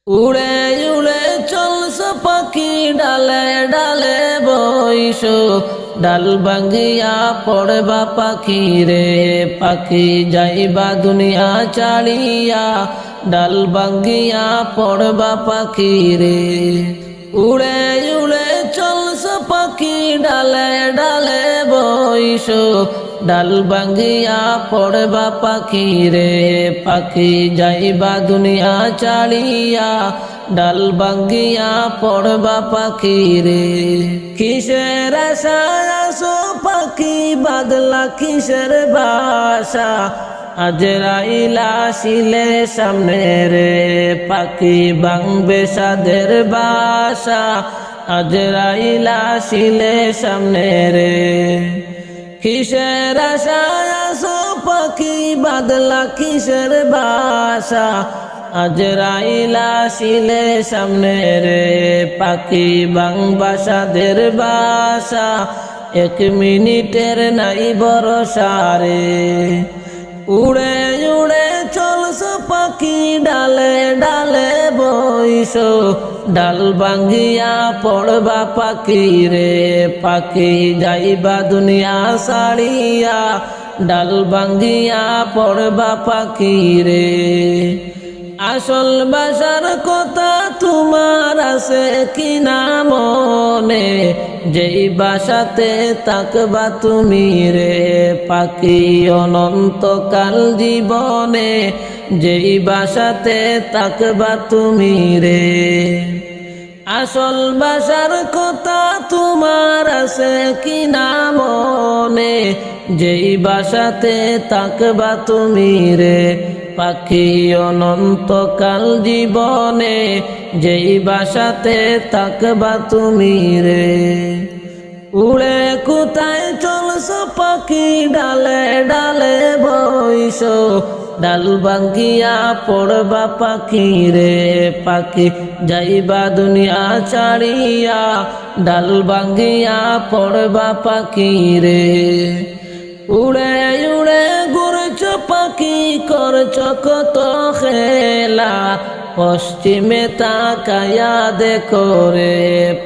উড়ে উড়ে চলছ পাখি ডালে ডালে বইস, ডাল ভাঙ্গিয়া পড়বা পাখি রে পাখি যাইবা দুনিয়া ছাড়িয়া, ডাল ভাঙ্গিয়া পড়বা পাখি রে। উড়ে উড়ে চলছ পাখি ডালে ডালে বইস, ডাল ভাঙ্গিয়া পড়বা পাখি রে পাখি যাইবা দুনিয়া ছাড়িয়া, ডাল ভাঙ্গিয়া পড়বা পাখি রে। কিসের আশায় আসো পাখি বাদলা কিসের বাসা, আজরাইল আসিলে সামনে রে পাখি ভাঙবে সাদের বাসা, আজরাইল আসিলে সামনে রে। কিসের আশায় আসো পাখি বাদলা কিসের বাসা, আজরাইল আসিলে সামনে রে পাখি ভাঙবা সাদের বাসা, এক মিনিটের নাই ভরসা রে। উড়ে উড়ে চলছ পাখি ডালে ডালে বইস, ডাল ভাঙ্গিয়া পড়বা পাখি রে পাখি যাইবা দুনিয়া ছাড়িয়া, ডাল ভাঙ্গিয়া পড়বা পাখি রে। আসল বাসার কথা তোমার আছে কিনা মনে, যেই বাসাতে থাকবা তুমি রে পাখি অনন্তকাল জীবনে, যেই বাসাতে থাকবা তুমি রে। আসল বাসার কথা তোমার আছে কিনা মনে, যেই বাসাতে থাকবা তুমি রে পাখি অনন্তকাল জীবনে, যেই বাসাতে থাকবা তুমি রে। উড়ে কোথায় চলছ পাখি ডালে ডালে বইস, ডাল ভাঙ্গিয়া পড়বা পাখি রে পাখি যাইবা দুনিয়া ছাড়িয়া, ডাল ভাঙ্গিয়া পড়বা পাখি রে। উড়ে উড়ে ঘুরছ পাখি করছ কত খেলা, পশ্চিমে তাকায়া দেখো রে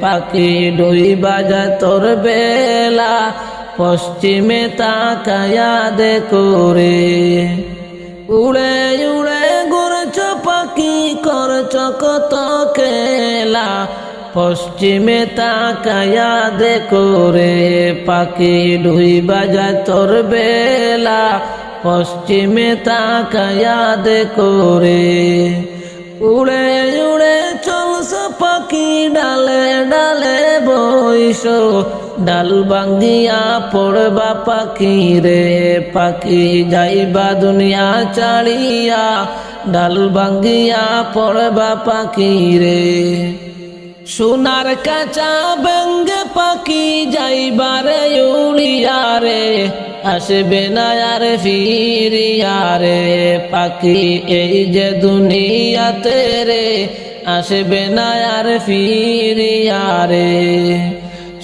পাখি ডুইবা যায় তোর বেলা, পশ্চিমে তাকায়া দেখো রে। উড়ে উড়ে ঘুরছ পাখি করছ কত খেলা, পশ্চিমে তাকায়া দেখো রে পাখি ডুইবা যায় তোর বেলা, পশ্চিমে তাকায়া দেখো রে। উড়ে উড়ে চলছ পাখি ডালে ডালে বইস, ডাল ভাঙ্গিয়া পড়বা পাখি রে পাখি যাইবা দুনিয়া ছাড়িয়া, ডাল ভাঙ্গিয়া পড়বা পাখি রে। সোনার কাঁচা ভেঙ্গে পাখি যাইবারে উড়িয়া রে, আসবে না আর ফিরিয়া রে পাখি এই যে দুনিয়াতে রে, আসবে না আর ফিরিয়া রে।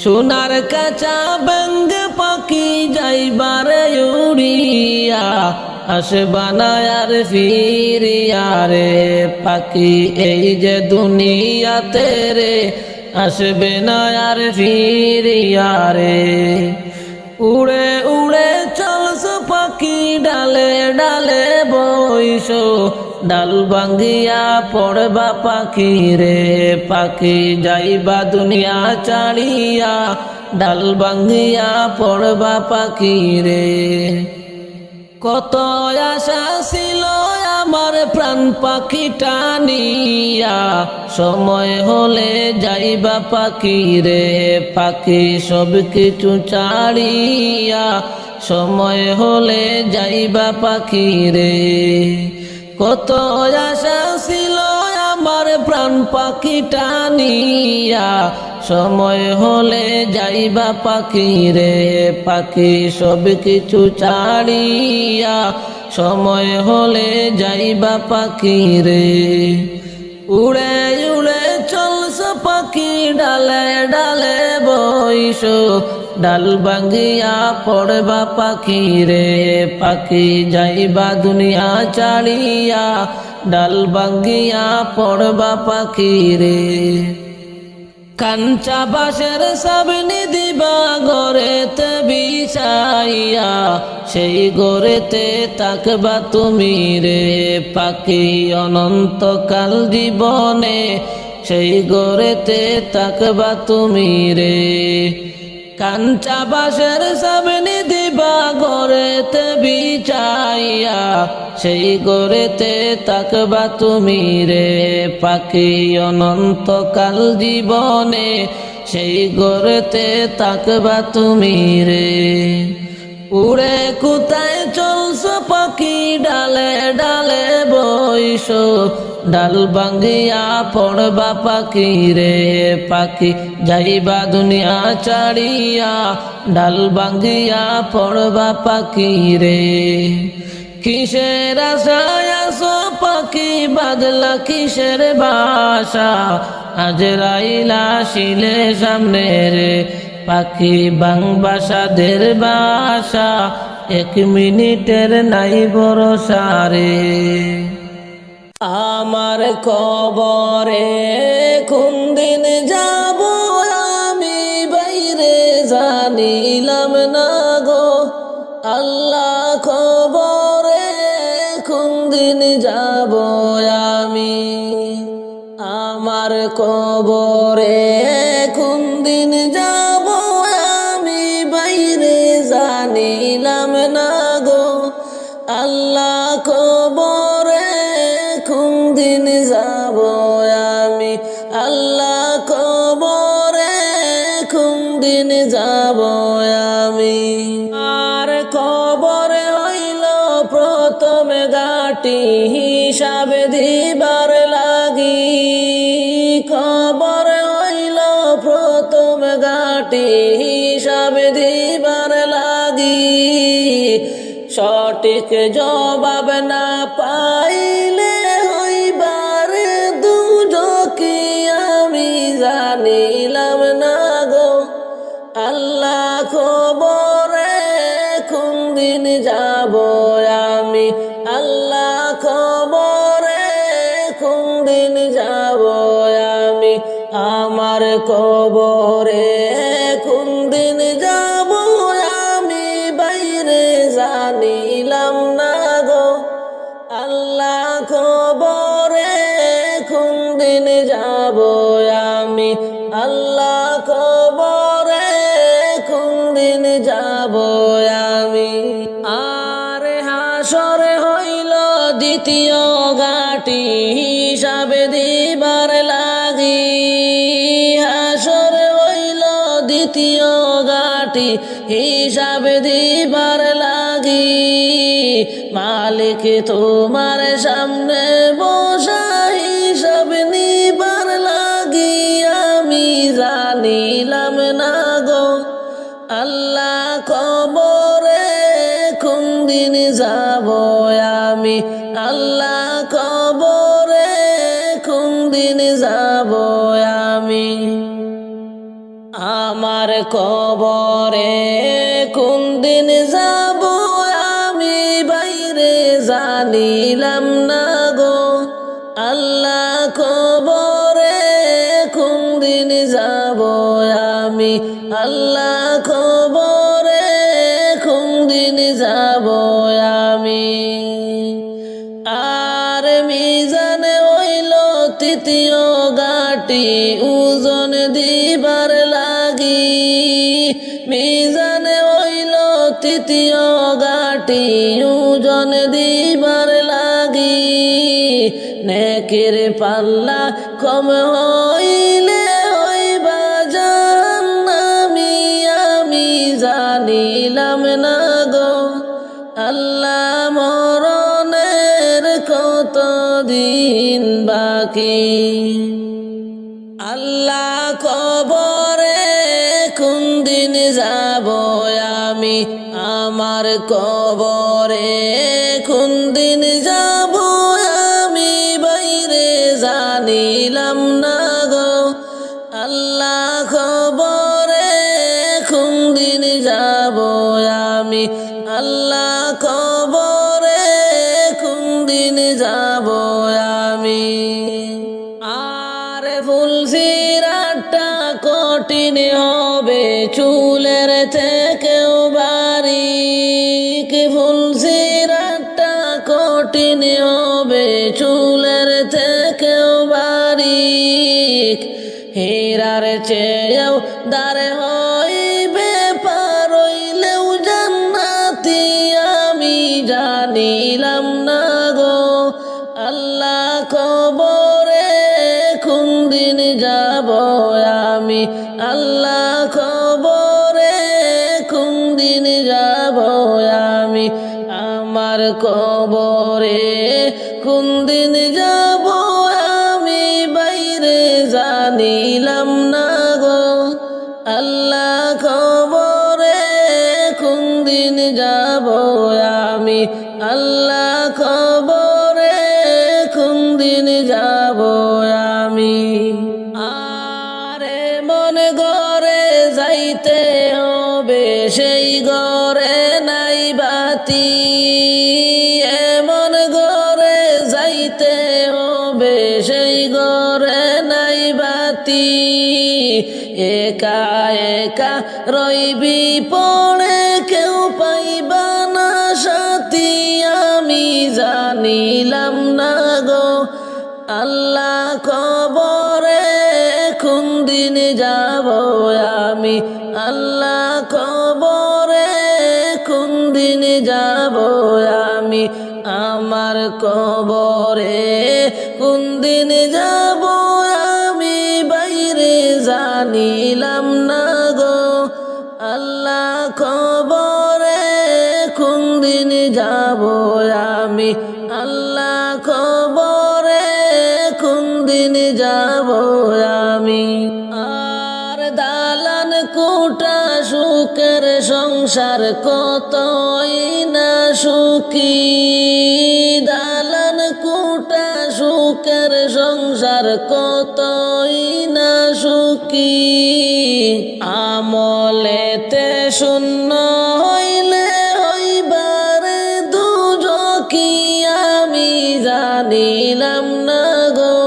সোনার কাঁচা ভেঙ্গে পাখি যাইবারে উড়িয়া, আসবা না আর ফিরিয়া রে পাখি এই যে দুনিয়াতে রে, আসবে না আর ফিরিয়া রে। উড়ে উড়ে চলছ পাখি ডালে ডালে বইস, ডাল ভাঙ্গিয়া পড়বা পাখি রে পাখি যাইবা দুনিয়া ছাড়িয়া, ডাল ভাঙ্গিয়া পড়বা পাখি রে। কত আশা ছিল আমার প্রাণ পাখিটা নিয়া, সময় হলে যাইবা পাখি রে পাখি সব কিছু ছাড়িয়া, সময় হলে যাইবা পাখি রে। কত আশা ছিল আমার প্রাণ পাখিটা নিয়া, সময় হলে যাইবা পাখি রে পাখি সব কিছু ছাড়িয়া, সময় হলে যাইবা পাখি রে। উড়ে উড়ে চলছ পাখি ডালে ডালে বইস, ডাল ভাঙ্গিয়া পড়বা পাখি রে পাখি যাইবা দুনিয়া ছাড়িয়া, ডাল ভাঙ্গিয়া পড়বা পাখি রে। কাঞ্চা বাঁশের সাবনি দিবা ঘরেতে বিছাইয়া, সেই ঘরেতে থাকবা তুমি রে পাখি অনন্তকাল জীবনে, সেই ঘরেতে থাকবা তুমি রে। কাঞ্চা বাঁশের সাবনি দিবা ঘরেতে বিছাইয়া, সেই ঘরেতে থাকবা তুমি রে পাখি অনন্তকাল জীবনে, সেই ঘরেতে থাকবা তুমি রে। উড়ে কোথায় চলছো পাখি ডালে ডালে বইসো, ডাল ভাঙ্গিয়া পড়বা পাখি রে পাখি যাইবা দুনিয়া ছাড়িয়া, ডাল ভাঙ্গিয়া পড়বা পাখি রে। কিসের আশায় আছো পাখি বাদলা কিসের বাসা, আজরাইল আসিলে সামনে রে পাখি ভাঙবা সাধের বাসা, এক মিনিটের নাই ভরসা রে। আমার কবরে কোন দিন যাব আমি বাইরে জানিলাম না গো, আল্লাহ কবরে কোন দিন যাব আমি। আমার কবরে কোন দিন যাব আমি বাইরে জানিলাম না গো, আল্লাহ কবরে কোন দিন যাব আমি, আল্লাহ কবরে কোন দিন যাব আমি। আর কবরে হইল প্রথম ঘাটি হিসাব দিবার লাগি, কবর হইল প্রথম ঘাটি হিসাব দিবার লাগি, সঠিক জবাব না পাইলে হইবার দুজকি আমি জানিলাম না গো, আল্লাহ কবরে কোন দিন যাব আমি, আল্লাহ কবরে কোন দিন যাব আমি। আমার কবরে কোন দিন যাব আমি বাইরে জানিলাম না গো, আল্লাহ কবরে কোন দিন যাব আমি, আল্লাহ কবরে কোন দিন যাব আমি। আর হাসরে হইল দ্বিতীয় ঘাটি হিসাব দিবার লাগি, হাসরে হইল দ্বিতীয় ঘাটি হিসাব দিবার লাগি, মালিক তোমার সামনে বসা হিসাব নিবার লাগি আমি জানিলাম না গো, আল্লাহ কবরে কোন দিন যাব আমি, আল্লাহ কবরে কোন দিন যাব আমি। আমার কবরে কোন দিন যাব আমি বাইরে জানিলাম না গো, আল্লাহ কবরে কোন দিন যাব আমি, আল্লাহ কবরে কোন দিন যাব আমি। আর মিজানে হইল তৃতীয় ঘাটি ওজন দিবার লাগি, মিজানে হইল তৃতীয় ঘাটি ওজন দিবার লাগি, নেকের পাল্লা কম হইলে হইবা জাহান্নামী আমি জানিলাম না গো, আল্লাহ মরণের কত দিন বাকি, আল্লাহ কবরে কোন দিন যাব আমি, আমার কবরে কোন দিন যাব আমি বাইরে জানিলাম না গো, আল্লাহ কবরে কোন দিন যাব আমি, আল্লাহ কবরে কোন দিন যাব ফুল সিরাটা কঠিন হবে চুলের থেকেও বারিক, ফুল সিরাটা কঠিন হবে চুলের থেকেও বারিক, হীরার চেয়েও দার হইবে পার হইলেও জান্নাতি আমি জানিলাম না গো। আল্লাহ কবরে কোন দিন যাব আমি, আল্লাহ কবরে কোন দিন যাব আমি, আমার কবরে কোন দিন যাব আমি বাইরে জানিলাম না গো। আল্লাহ কবরে কোন দিন যাব আমি, আল্লাহ কবরে কোন দিন যাব আমি। আরে মন ঘরে যাইতে হবে সেই ঘরে নাই বাতি, এমন ঘরে যাইতে হবে সেই ঘরে নাই বাতি, একা একা রইবি পড়ে কেউ পাইবা না সাথী আমি জানিলাম না গো। আল্লাহ কবরে কোন দিন যাব আমি, আল্লাহ কবরে কোন দিন যাব আমি, আমার কবরে কোন দিন যাব আমি বাইরে জানিলাম না গো। আল্লাহ কবরে কোন দিন যাব আমি, আল্লাহ কবরে কোন দিন যাব আমি। আর দালান কোটা সুখের সংসার কতই না সুখী, দালান কোটা সুখের সংসার কতই না সুখী, আমলেতে শূন্য হইলে হইবারে দুজকি আমি জানিলাম না গো।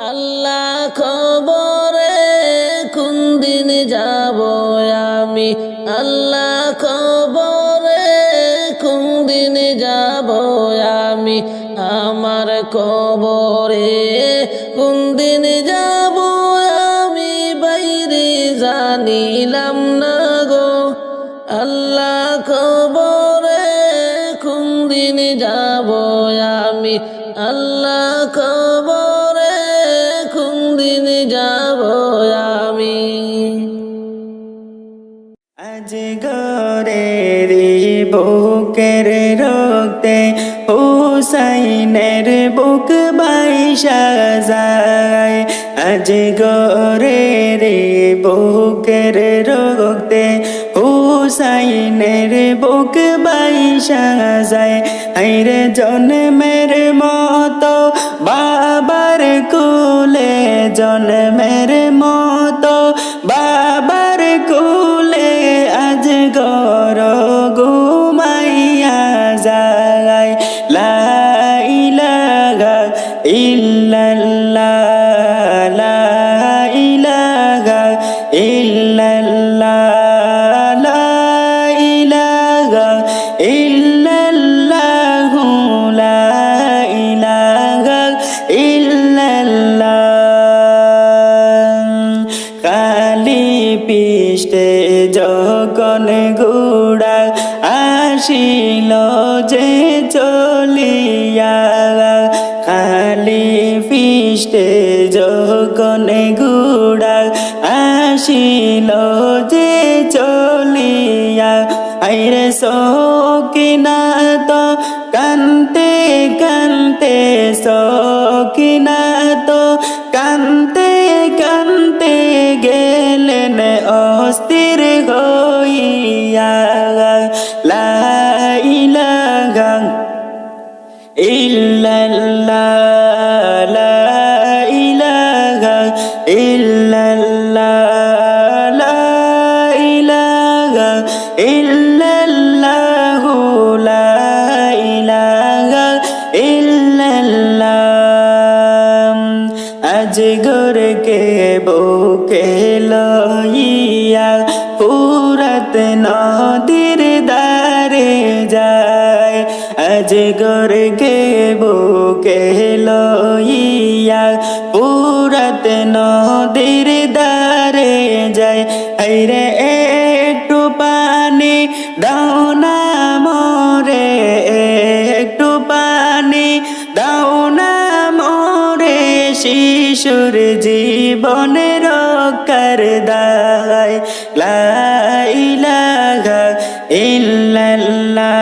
আল্লাহ কবরে কোন দিন যাব আমি, আল্লাহ কবরে কোন দিন যাব আমি, আমার কবরে কোন দিন যাব আমি বাইরে জানিলাম না গো। আল্লাহ কবরে কোন দিন যাব আমি, আল্লাহ কবরে কোন দিন যাব আমি। আজ ঘরের বুকের রক্তে হুসাইনের বুক বাইশা যায়, আজ ঘরের বুকের রক্তে হুসাইনের বুক বাইশা যায়, হায়রে জন্মের মতো বাবার কুলে, জন্মের মতো বাবার কুলে আজ গর ঘুমাইয়া যায়, লা ইলাহা ইল্লাল্লাহ, লা ইলাহা ইল্লাল্লাহ, লা ইলাহা ইল্লাল্লাহ, লা ইলাহা ইল্লাল্লাহ। কালি পিষ্টে যখন ঘোড়া আসিল যে চলিয়া, খালি পিষ্টে যখন ঘোড়া আসিল যে চলিয়া, আইরে সকিনা তো কান্তে কান্তে, সকিনা তো কান্তে কান্তে গেলেন অস্থির হইয়া, লা ইলাহা ইল্লাল্লাহ, লা ইলাহা ইল্লাল্লাহ, লা ইলাহা ইল্লাল্লাহ, লা ইলাহা ইল্লাল্লাহ। আজ ঘরকে বুকে লইয়া পুরাত নদীর দারে যায় আজ ঘরকে বুকে লইয়া পুরাত নদীর দারে যায় আইরে একটু পানি দাও না মোরে একটু পানি দাও না মোরে শিশুর জীবন রক্ষার দায় লা ইলাহা ইল্লাল্লাহ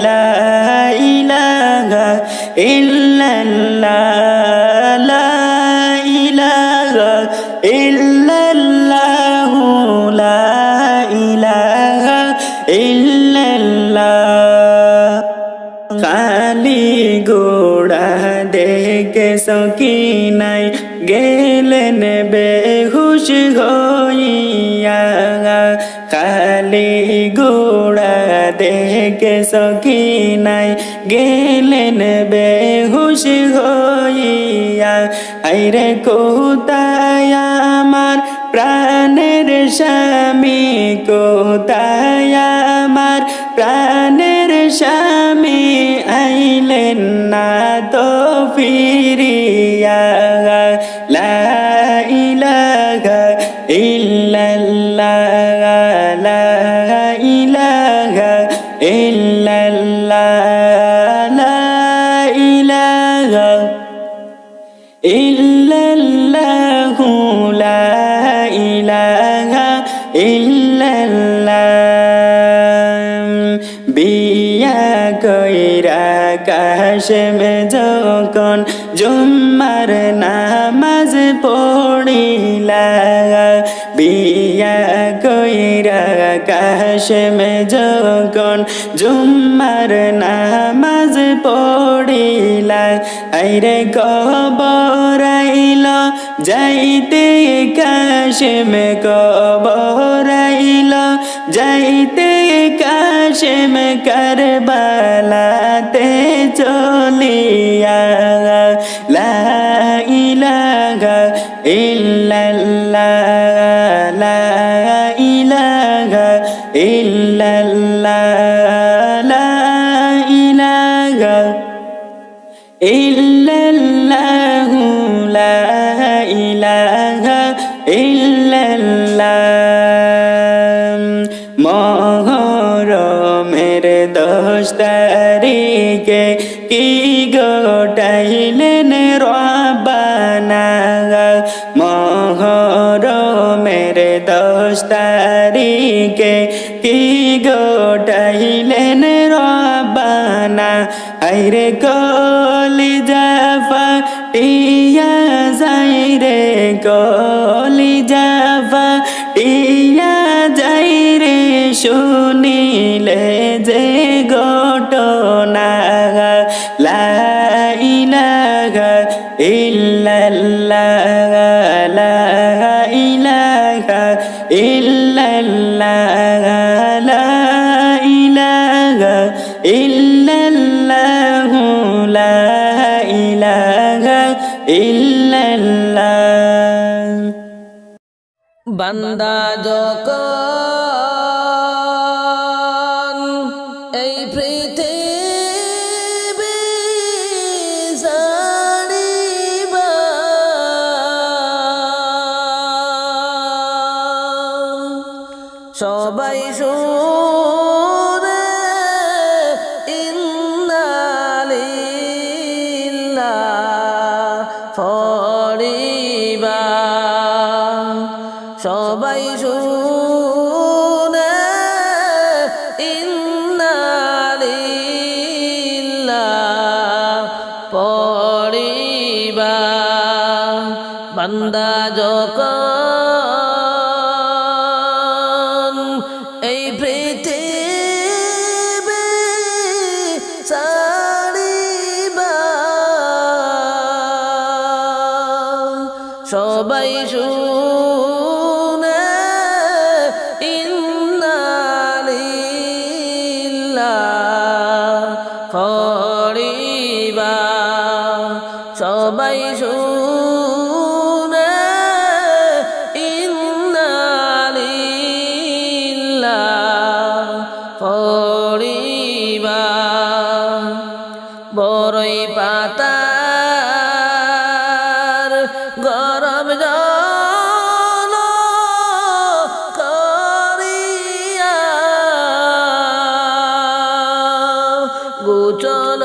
লা ইলাহা ইল্লাল্লাহ লা ইলাহা ইল্লাল্লাহ লা ইলাহা ইল্লাল্লাহ খালি গোড়া দেখে সকিনাই গেলেন বেহুশ হইয়া খালি গোড়া দেখে সকিনাই গেলেন বেহুশ হইয়া আইরে কোথায় আমার প্রাণের স্বামী কোথায় আমার প্রাণের স্বামী আইলেন না তো ফিরিয়া লা ইলাহা ইল্লাল্লাহ লা ইলাহা ইল্লাল্লাহ লা ইলাহা ইল্লাল্লাহ লা ইলাহা ইল্লাল্লাহ বিয়া কইরা কাশেম যখন জুম্মার নামাজ পড়িলা বিয়া কইরা কাশেম যখন জুম্মার নামাজ পড়িলা আইরে কবরাইল যাইতে কাশেম কবরাইল যাইতে কাশেম কারবালাতে চলিয়া লা ইলাহা ইল্লাল্লাহ লা ইলাহা ইল্লাল্লাহ লা ইলাহা ইল্লাল্লাহ লা ইলাহা ইল্লাল্লাহ মহরমের 10 তারিখে কি গোটাইলেন রব্বানা মহরমের 10 তারিখে কি গোটাইলেন রব্বানা আইরে কলিজা ফাটিয়া যাই রে কলিজা ফাটিয়া যাই রে শুনিলে যে ঘটনা লা ইলাহা ইল্লাল্লাহ লা ইলাহা ইল্লাল্লাহ লা ইলাহা ইল্লাল্লাহ লা ইলাহা ইল্লাল্লাহ বান্দা যখন এই পৃথিবী ছাড়িবা সবাই শুনে ইন্না লিল্লাহ ফরিবা সবাই শুনে ইন্না লিল্লাহ পড়িবা বান্দা যখন এই পৃথিবী ছাড়িবা সবাই শুনে ইন্না লিল্লাহ পড়িবা সবাই শুনে জন করিয়া গোচল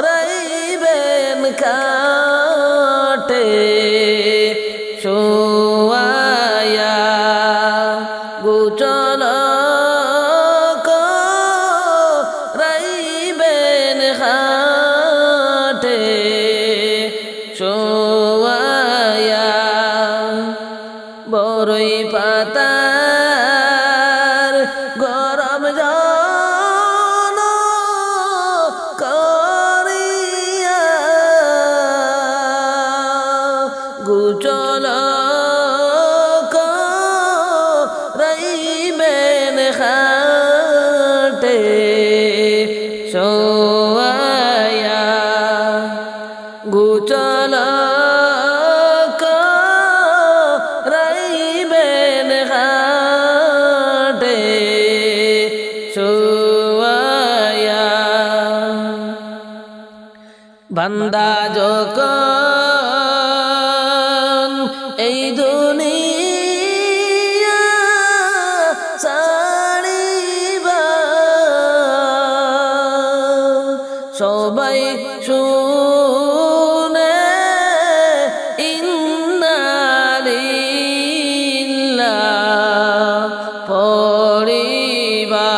রাইবেন কাটে সোয়া গোচল রাইবেন হাটে সোয়া বড়ই পাতার গরম জন করিয়া গোচল রাইবেন হাটে সোয়া গোচল রাইবেন হাটে সোয়া বান্দা যখন এই দুনিয়া ছাড়িবা সবাই শুনে ইন্না লিল্লাহ পড়িবা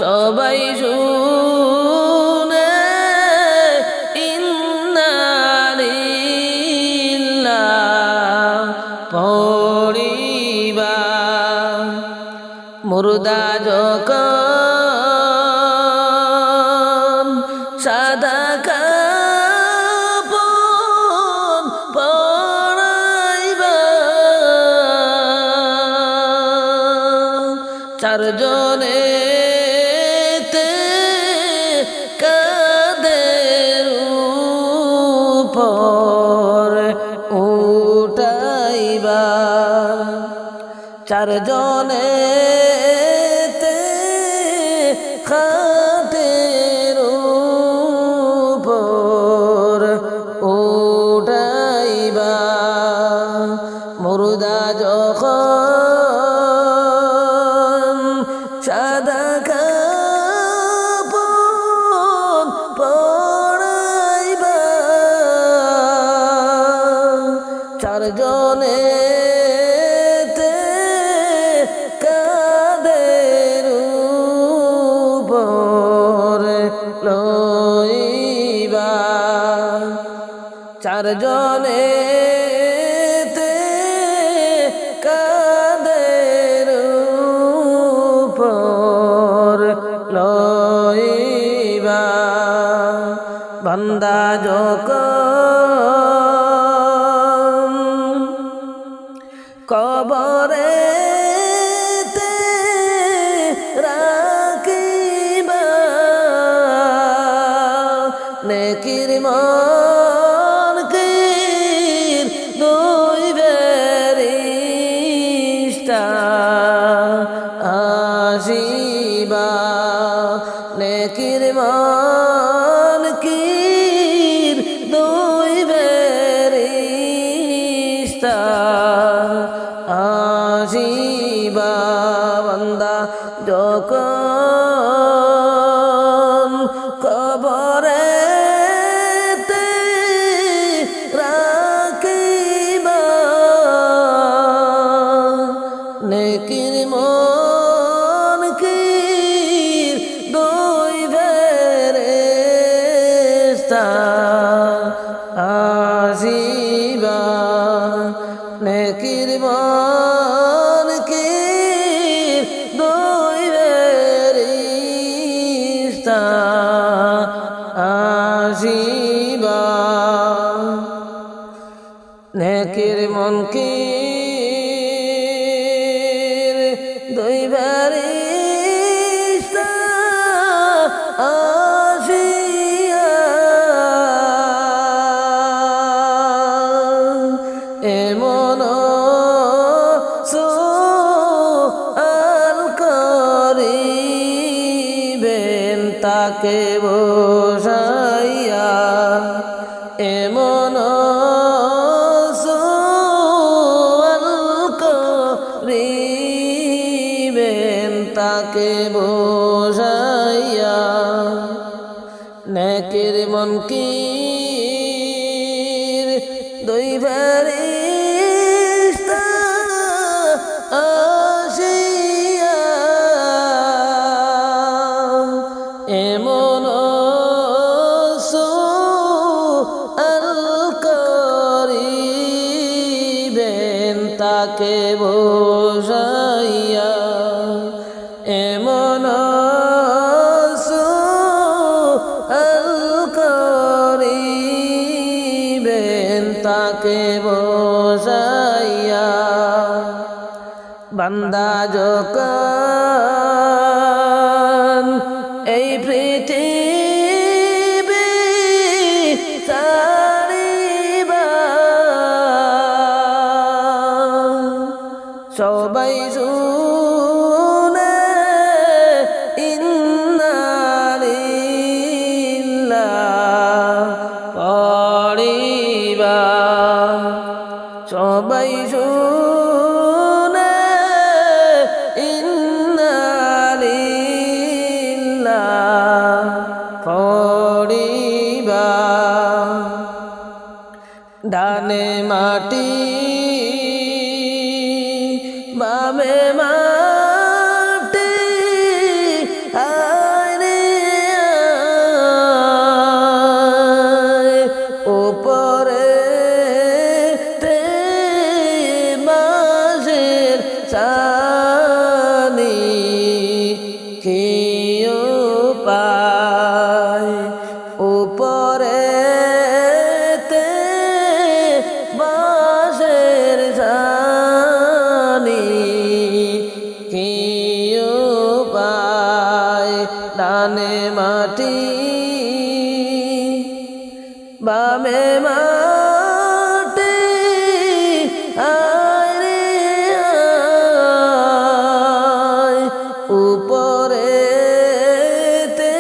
সবাই শুনে ইন্না লিল্লাহ পড়িবা মুর্দা যখন সাদা কাপড় পরাইবা চারজনেতে কাদের উপর উঠাইবা চারজনেতে খাটের উপর উঠাইবা মুর্দা যখন সাদা কাপড় পরাইবা চারজনেতে কাদের উপর লইবা চারজনেতে কাদের উপর লইবা বান্দা যখন কবরেতে রাখিবা নেকির মনকির দুই বেরিস্তা আসিবা নেকির মনকির দুই বেরিস্তা আসিবা বান্দা যখন কবরেতে রাখিবা নেকির মনকির দুই ফেরেশতা আসিবা নেকির মনকির দুই ফেরেশতা আসিবা নেকির মনকির দুই ফেরেশতা আসিয়া এমন সুআল করিবেন তাকে বসাইয়া ফকির দুই ফেরেশতা আসিয়া এমন সুআল করিবেন তাকে বোঝাইয়া এমন সুআল করিবেন তাকে বোঝাইয়া বান্দা যখন এই পৃথিবী ছাড়িবা সবাই শুনে ইন্না লিল্লাহি পড়িবা সবাই শুনে ইন্না লিল্লাহি পড়িবা ডানে মাটি বামে মাটি আরে উপরে তে বাঁশের ছানি কি উপায় উপরে তে বাঁশের ছানি কি উপায় ডানে মাটি বামে মাটি আরে উপরে তে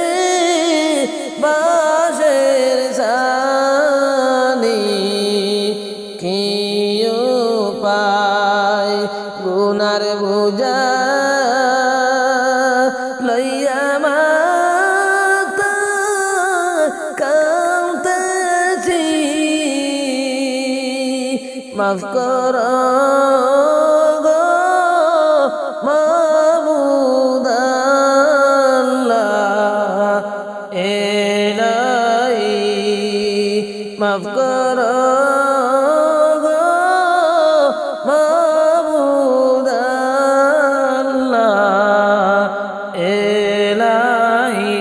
বাঁশের ছানি কি উপায় গুনার বোঝা লইয়া মাতা কাঁদতেছি মাফ কর গো মাবুদ আল্লাহ এলাহি মাফ কর গো মাবুদ আল্লাহ এলাহি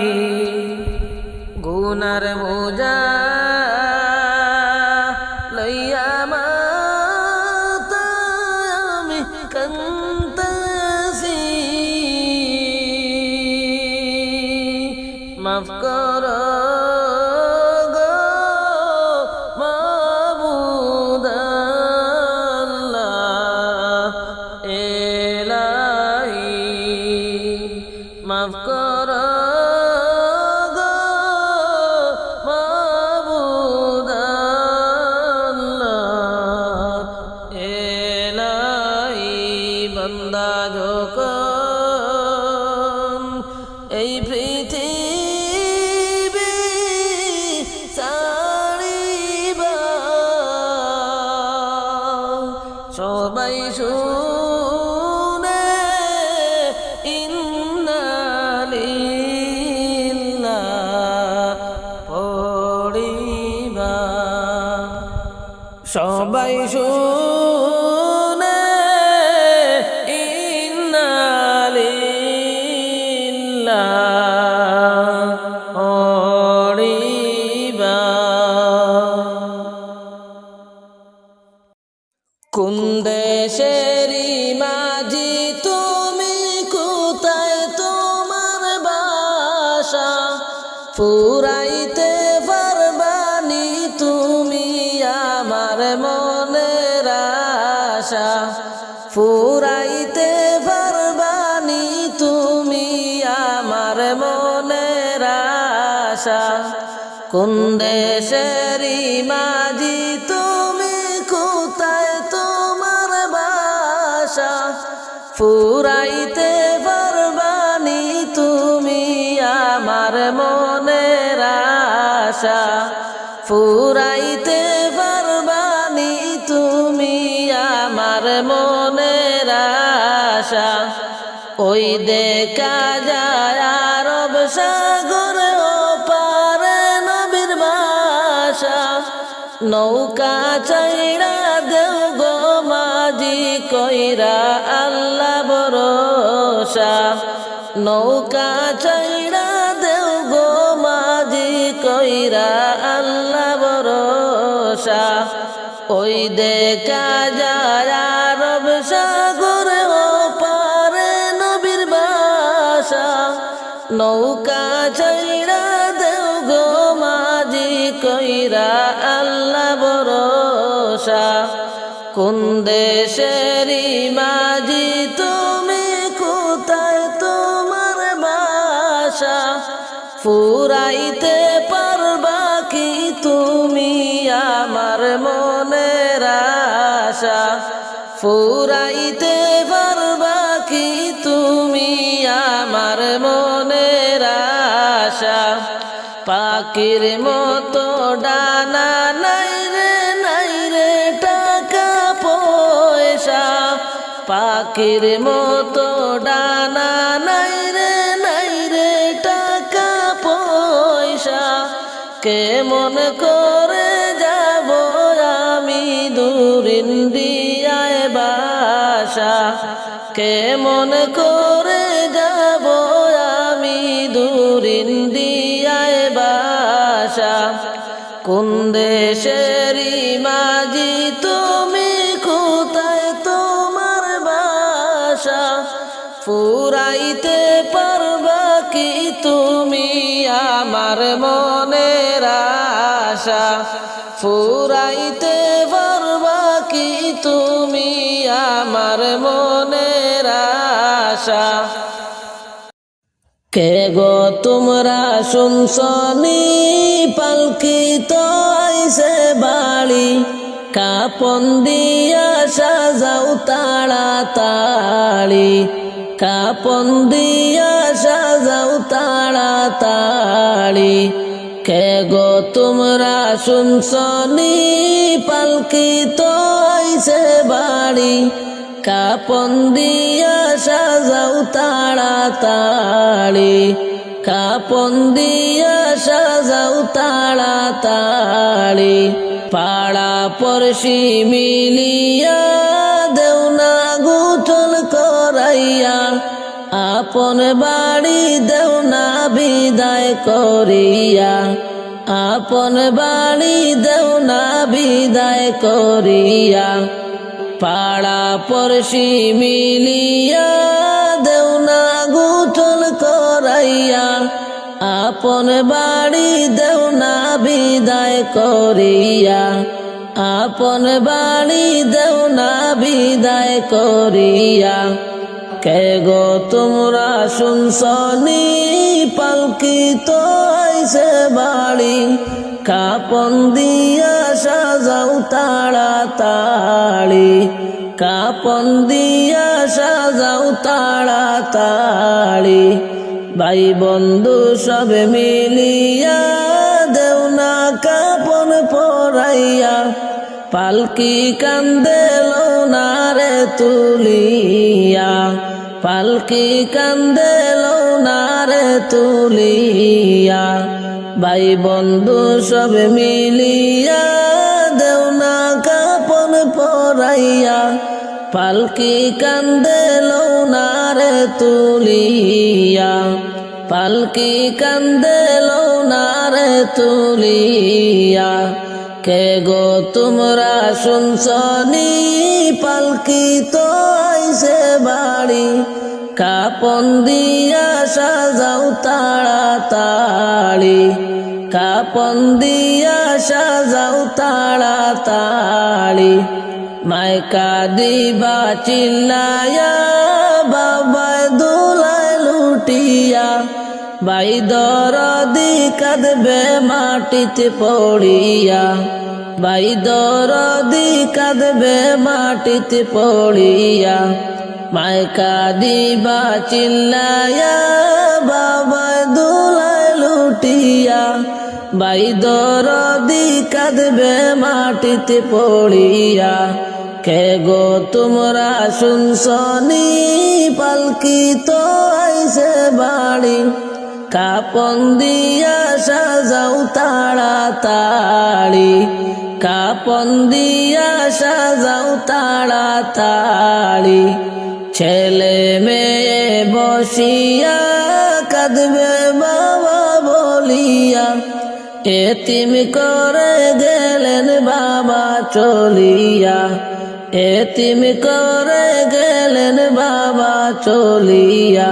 গুনার বোঝা লইয়া মাতা আমি কাঁদতেছি মাফ কর গো মাবুদ আল্লাহ এলাহি মাফ কর গো মাবুদ আল্লাহ এলাহি বান্দা যখন এই পৃথিবী ছাড়িবা সবাই শুনে ইন্না লিল্লাহি পড়িবা সবাই শুনে ইন্না লিল্লাহি পড়িবা কোন দেশেরি মাঝি তুমি কোথায় তোমার বাসা ফুরাইতে পারবানি তুমি আমার মনের আশা ফুরাইতে পারবানি তুমি আমার মনের আশা কোন দেশেরি মাঝি তুমি কোথায় তোমার বাসা ফুরাইতে পারবানি তুমি আমার মনের আশা আশা ফুরাইতে পারবানি তুমি আমার মনের আশা। ওই দেখা যায় আরব সাগর ওপারে নবীর বাসা, নৌকা চাইরা দেও গো মাঝি কইরা আল্লাহ ভরসা। নৌকা চাইরা দেও গো মাঝি কইরা আল্লাহ ভরসা। ওই দেখা যায় আরব সাগর ওপারে নবীর বাসা, নৌকা চাইরা দেও গো মাঝি কইরা আল্লাহ ভরসা। কোন দেশেরই মাঝি তুমি, কোথায় তোমার বাসা? ফুরাইতে পারবা কি তুমি আমার মনের আশা? ফুরাইতে পারবা কি তুমি আমার মনের আশা? পাখির মতো ডানা নাই রে টাকা পয়সা। পাখির মতো ডানা নাই রে টাকা পয়সা। কেমন করে যাব আমি দূর ইন্ডিয়ায় বাসা? কেমন করে যাব আমি দূর ইন্ডিয়ায় বাসা? কোন দেশেরই মাঝি তুমি, কোথায় তোমার বাসা? ফুরাইতে পারবা কি তুমি আমার মনের আশা? ফুরাইতে পারবা কি তুমি আমার মনের আশা? কে গো তোমরা শুনছনি পালকি তো আইছে বাড়ি, কাপন দিয়া সাজাও তাড়াতাড়ি। কাপন দিয়া সাজাও তাড়াতাড়ি। কে গো তোমরা শুনছনি পালকি তো আইছে বাড়ি, কাপন দিয়া সাজাও তাড়াতাড়ি। কাপন দিয়া সাজাও তাড়াতাড়ি। পাড়া পড়শি মিলিয়া দেও না গোসল করাইয়া, আপন বাড়ি দেও না বিদায় করিয়া। আপন বাড়ি দেও না বিদায় করিয়া। পাড়া পড়শি মিলিয়া দেও না গোসল করাইয়া, আপন বাড়ি দেও না বিদায় করিয়া। আপন বাড়ি দেও না বিদায় করিয়া। কে গো তোমরা শুনছনি পালকি তো আইছে বাড়ি, কাপন দিয়া সাজাও তাড়াতাড়ি। কাপন দিয়া সাজাও তাড়াতাড়ি। ভাই বন্ধু সব মিলিয়া দেও না কাপন পরাইয়া, পালকি কান্দে লোনারে তুলিয়া। পালকি কান্দে লোনারে তুলিয়া। ভাই বন্ধু সব মিলিয়া দেও না কাপন পরাইয়া, পালকি কান্দে লোনারে তুলিয়া। পালকি কান্দে লোনারে তুলিয়া। কে গো তোমরা শুনছনি পালকি তো আইছে বাড়ি, কাপন দিয়া সাজাও তাড়াতাড়ি। কাপন দিয়া সাজাও তাড়াতাড়ি। মাইকা দিবা চিল্লায়া, বাবায় দোলায় লুটিয়া। ভাই দরদি কাঁদবে মাটিতে পড়িয়া। ভাই দরদি কাঁদবে মাটিতে পড়িয়া। মাইকা দিবা চিল্লায়া, বাবায় দোলায় লুটিয়া। বাইদরদি কাঁদবে মাটিতে পড়িয়া। কে গো তোমরা শুনছনি পালকি তো আইছে বাড়ি, কাপন দিয়া সাজাও তাড়াতাড়ি, কাপন দিয়া সাজাও তাড়াতাড়ি। ছেলে মেয়ে বসিয়া কাঁদবে বাবা বলিয়া, এতিম করে গেলেন বাবা চলিয়া, এতিম করে গেলেন বাবা চলিয়া।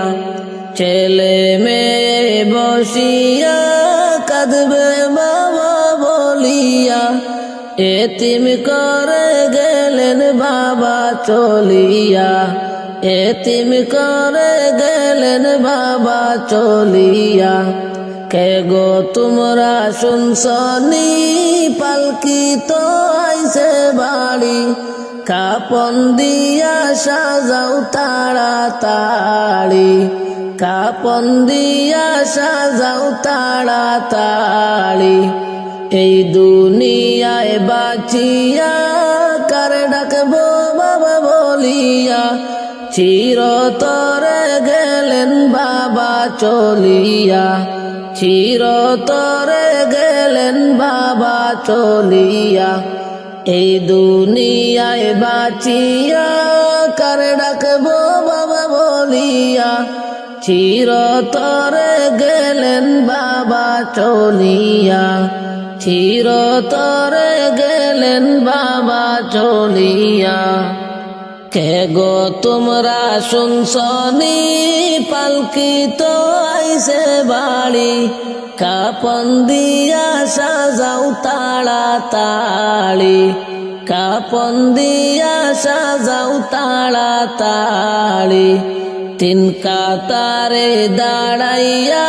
ছেলে মেয়ে বসিয়া কাঁদবে বাবা বলিয়া, এতিম করে গেলেন বাবা চলিয়া, এতিম করে গেলেন বাবা চলিয়া। কে গো তোমরা শুনছনি পালকি তো আইছে বাড়ি, কাপন দিয়া সাজাও তাড়াতাড়ি, কাপন দিয়া সাজাও তাড়াতাড়ি। এই দুনিয়ায় বাঁচিয়া কার ডাকবো বাবা বলিয়া, চিরতরে গেলেন বাবা চলিয়া, চিরতরে গেলেন বাবা চলিয়া। এই দুনিয়ায় বাঁচিয়া কার ডাকবো বাবা বলিয়া, চিরতরে গেলেন বাবা চলিয়া, চিরতরে গেলেন বাবা চলিয়া। কে গো তোমরা শুনছনি পালকি তো আইছে বাড়ি, কাপন দিয়া সাজাও তাড়াতাড়ি, কাপন দিয়া সাজাও তাড়াতাড়ি। তিন কাতারে দাঁড়াইয়া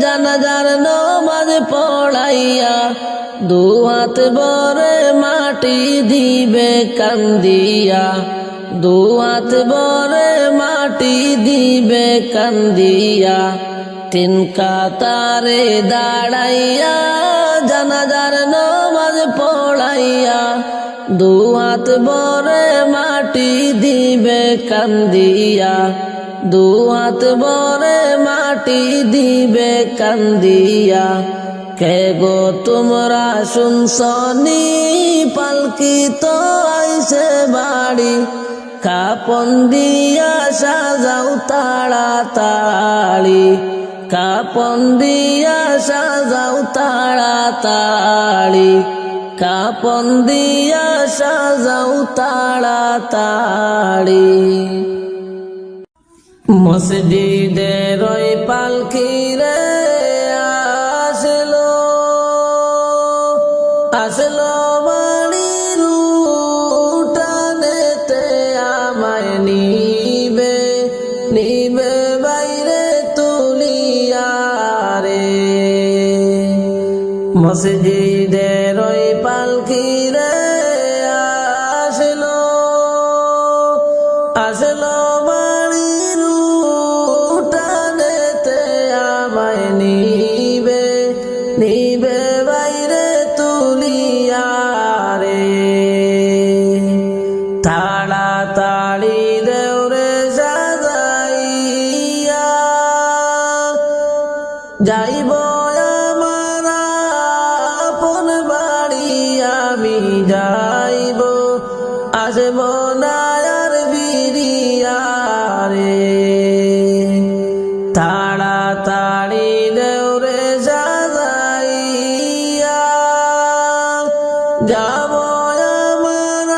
জানাজার নমাজ পড়াইয়া, দু হাত ভরে মাটি দিবে কান্দিয়া, দু হাত ভরে মাটি দিবে কান্দিয়া। তিন কাতারে দাঁড়াইয়া জানাজার নমাজ পড়াইয়া, দু হাত ভরে মাটি দিবে কান্দিয়া, দু হাত ভরে মাটি দিবে কান্দিয়া। কে গো তোমরা শুনছনি পালকি তো আইছে বাড়ি, কাপন দিয়া সাজাও তাড়াতাড়ি, কাপন দিয়া সাজাও তাড়াতাড়ি, কাপন দিয়া সাজাও তাড়াতাড়ি। মসজিদের ওই পালকি রে আসলো, আসলো বাড়ির উঠানেতে আমায় নিবে, নিবে বাইরে তুলিয়া রে। মসজিদের ওই পালকি রে আসলো, আসলো বাড়ির উঠানেতে আমায় নিবে, নিবে বাইরে তুলিয়া রে। তাড়াতাড়ি দেওরে সাজাইয়া যাইব আমার আপন বাড়ি, আমি যাইব আসব না আর ফিরিয়া রে। তাড়াতাড়ি দেওরে সাজাইয়া যাব আমার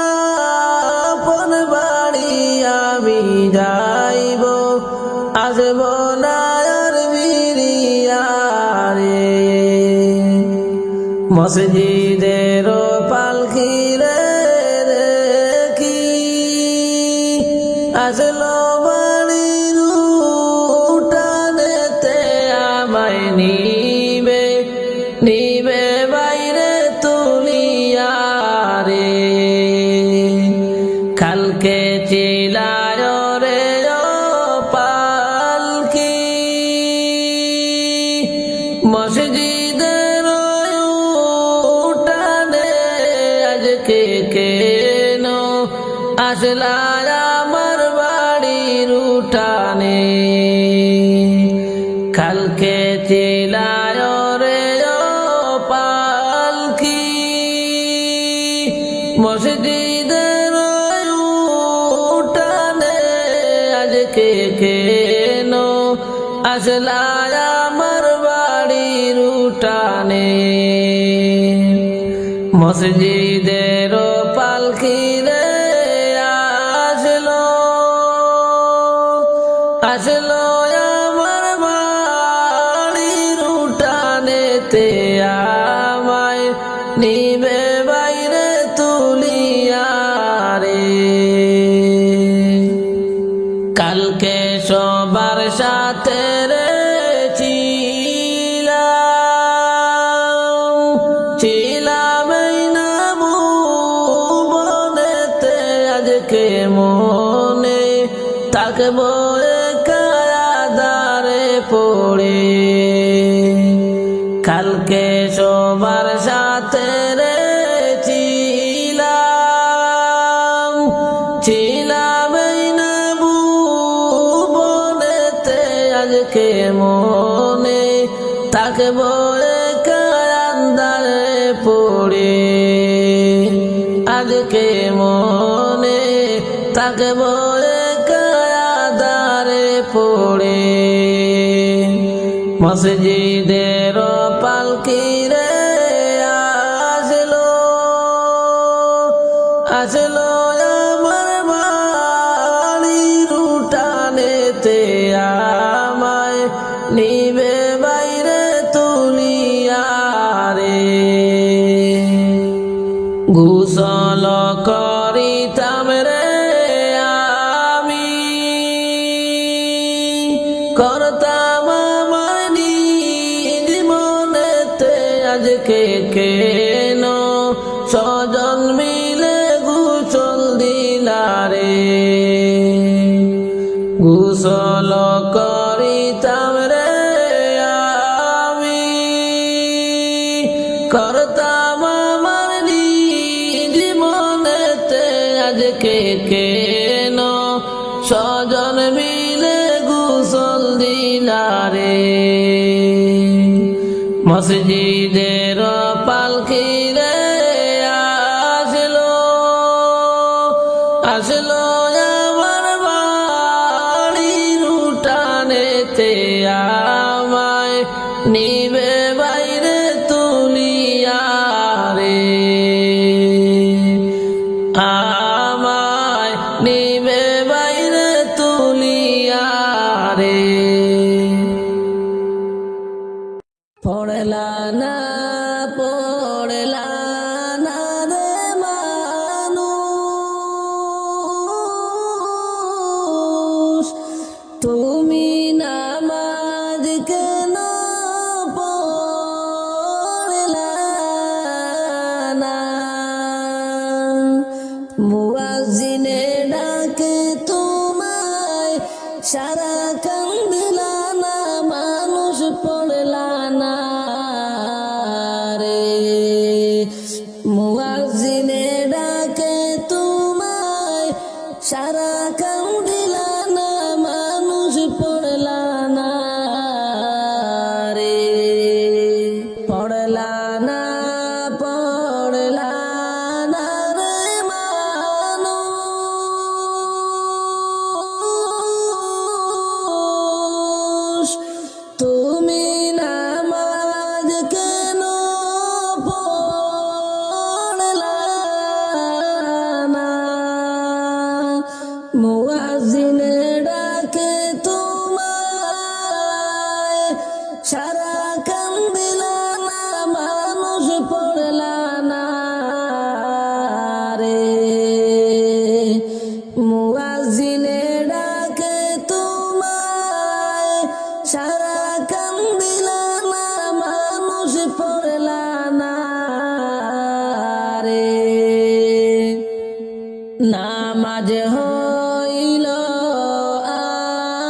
আপন বাড়ি, আমি যাইব আসব না আর ফিরিয়া রে। মসজিদের পালকি রে দেখি আসলো বাড়ির উঠানেতে আমায় নিবে, নিবে বাইরে তুলিয়া রে। কালকে চিলায় রে ও পালকি, মসজিদের আসলা আমার বাড়ির উঠানে কালকে চিলায় রে ও পালকি মসজিদের উঠানে আজকে কেন আসলা আমার বাড়ির উঠানে মসজিদের পালকি রে আসলো আসলো আমার বাড়ির উঠানেতে আমায় নিবে বাইরে তুলিয়া রে কালকে সবার সাথে রে ছিলাম এই না ভুবনেতে আজকে মনে থাকবো কায়াদারে পড়ে কালকে সবার সাথে রে ছিলাম এই না ভুবনেতে আজকে মনে থাকবো কায়াদারে পড়ে আজকে মনে থাকবো কায়াদারে পড়ে মসজিদের পালকি রে আসলো আসলো আমার বাড়ির উঠানেতে আমায় নিবে বাইরে তুলিয়া রে গোসল করিতাম রে আমি করতাম আমার নিজ মনেতে আজকে কেন স্বজন মিলে গোসল দিলা রে গোসল করিতাম রে আমি করতাম আমার নিজ মনেতে আজকে কেন স্বজন মিলে গোসল দিলা রে মসজিদের পালকি রে আসলো আসলো আমার বাড়ির উঠানেতে আমায় নিবে বাইরে তুলিয়া রে আমায় নিবে বাইরে তুলিয়া রে পড়লা না রে মানুষ তুমি নামাজ কেন পড়লা না মুয়াজ্জিনে ডাকে তোমায় সারা কান্দিলা না মানুষ পড়লা না রে মুয়াজ্জিনে ডাকে তোমায় সারা কান্দিলা না মানুষ পড়লা না রে পড়লা না রে মানুষ তুমি নামাজ কেন পড়লা না মুয়াজ্জিনে ডাকে তোমায় সারা কান্দিলা না মানুষ পড়লা না রে মুয়াজ্জিনে ডাকে তোমায় সারা কান্দিলা না মানুষ পড়লা না রে নামাজ হইল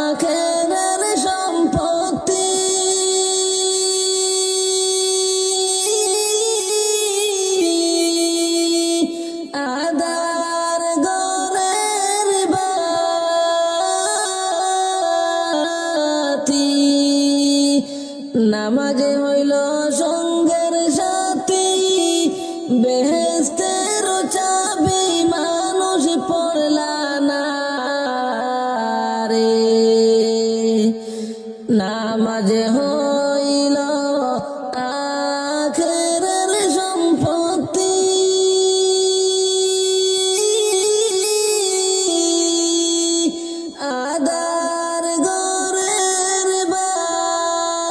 আখেরের সম্পত্তি আদার গরে বেহেস্তের চাবি মানুষ পড়লা না রে, নামাজ হইল আখেরের সম্পত্তি, আদার ঘরের বাতি,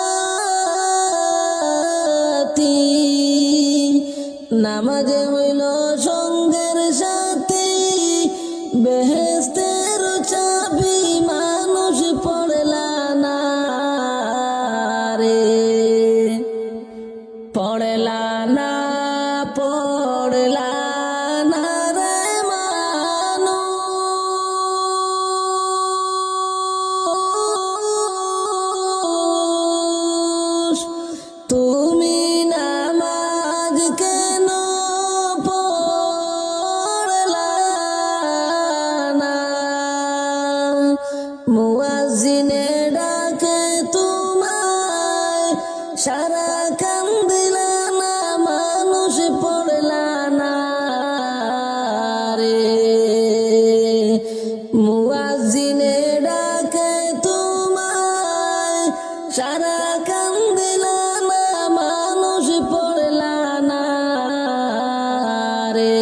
নামাজ হইল সঙ্গের সাথী, বেহেস্তের চাবি মানুষ পড়লা না রে, পড়লা না পড়লা না রে মানুষ, তুমি নামাজ কেন পড়লা না, মুয়াজ্জিনে ডাকে তোমায় সারা কান দিলা না, মানুষ পড়লা না রে, মুয়াজ্জিনে ডাকে তোমায় সারা কান দিলা না, মানুষ পড়লা না রে,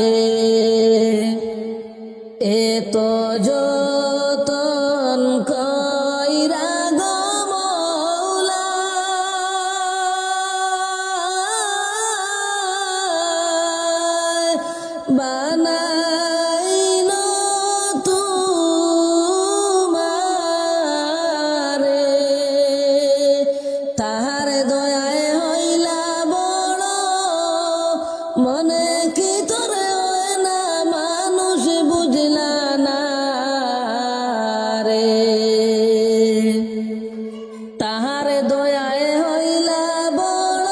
এত যতন কইরা গো মৌলা, বানাইল তোমারে, তাহার দয়ায় হইলা বড়, মনে কি তোরে হয় না, মানুষ বুঝলা না রে, তাহার দয়ায় হইলা বড়,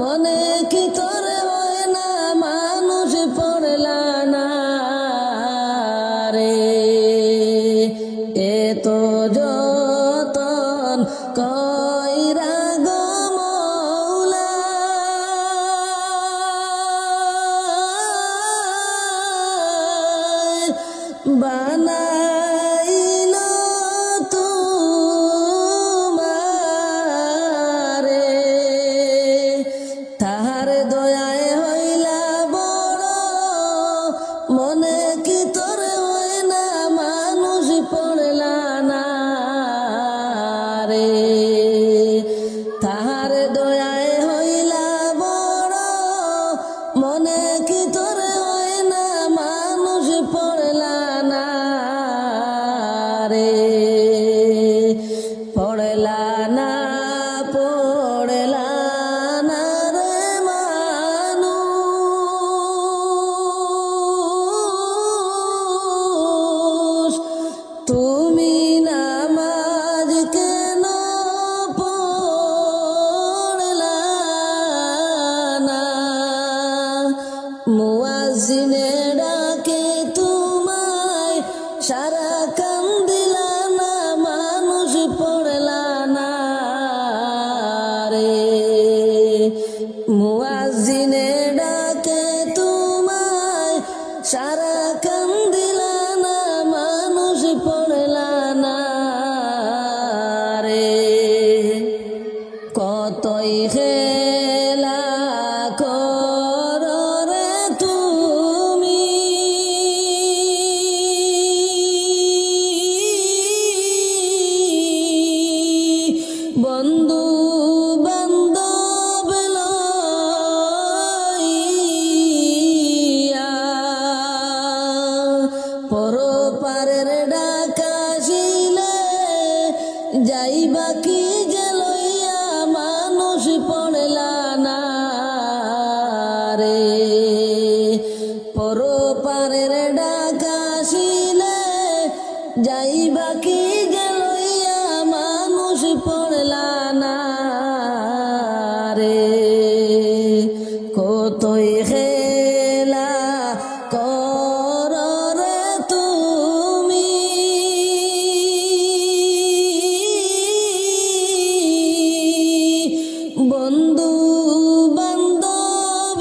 মনে কি তোরে হয় না, মানুষ পড়লা না রে, এত যতন কইরা গো মৌলা, বানাইল তোমারে, তাহার দয়ায় হইলা বড়, মনে কি তোরে হয় না, মানুষ পড়লা না রে, তাহার দয়ায় হইলা বড়, মনে কি তোরে হয় না, মানুষ পড়লা না রে, পড়লা না পড়লা না রে মানুষ, তুমি নামাজ কেন পড়লা না, মুয়াজ্জিনে ডাকে তোমায় সারা কান দিলা না, মানুষ পড়লা না রে, মুয়াজ্জিনে ডাকে তোমায় সারা কান দিলা না, মানুষ পড়লা না রে, কতই খেলা করো রে তুমি, বন্ধু বান্ধব লইয়া, পরপারের ডাকাশিলে যাইবা কি যে লইয়া, মানুষ পড়লা না রে, পরপারের ডাকাশিলে যাইবা কি যে লইয়া, মানুষ পড়লা না রে, কতই খেলা করো রে তুমি, বন্ধু বান্ধব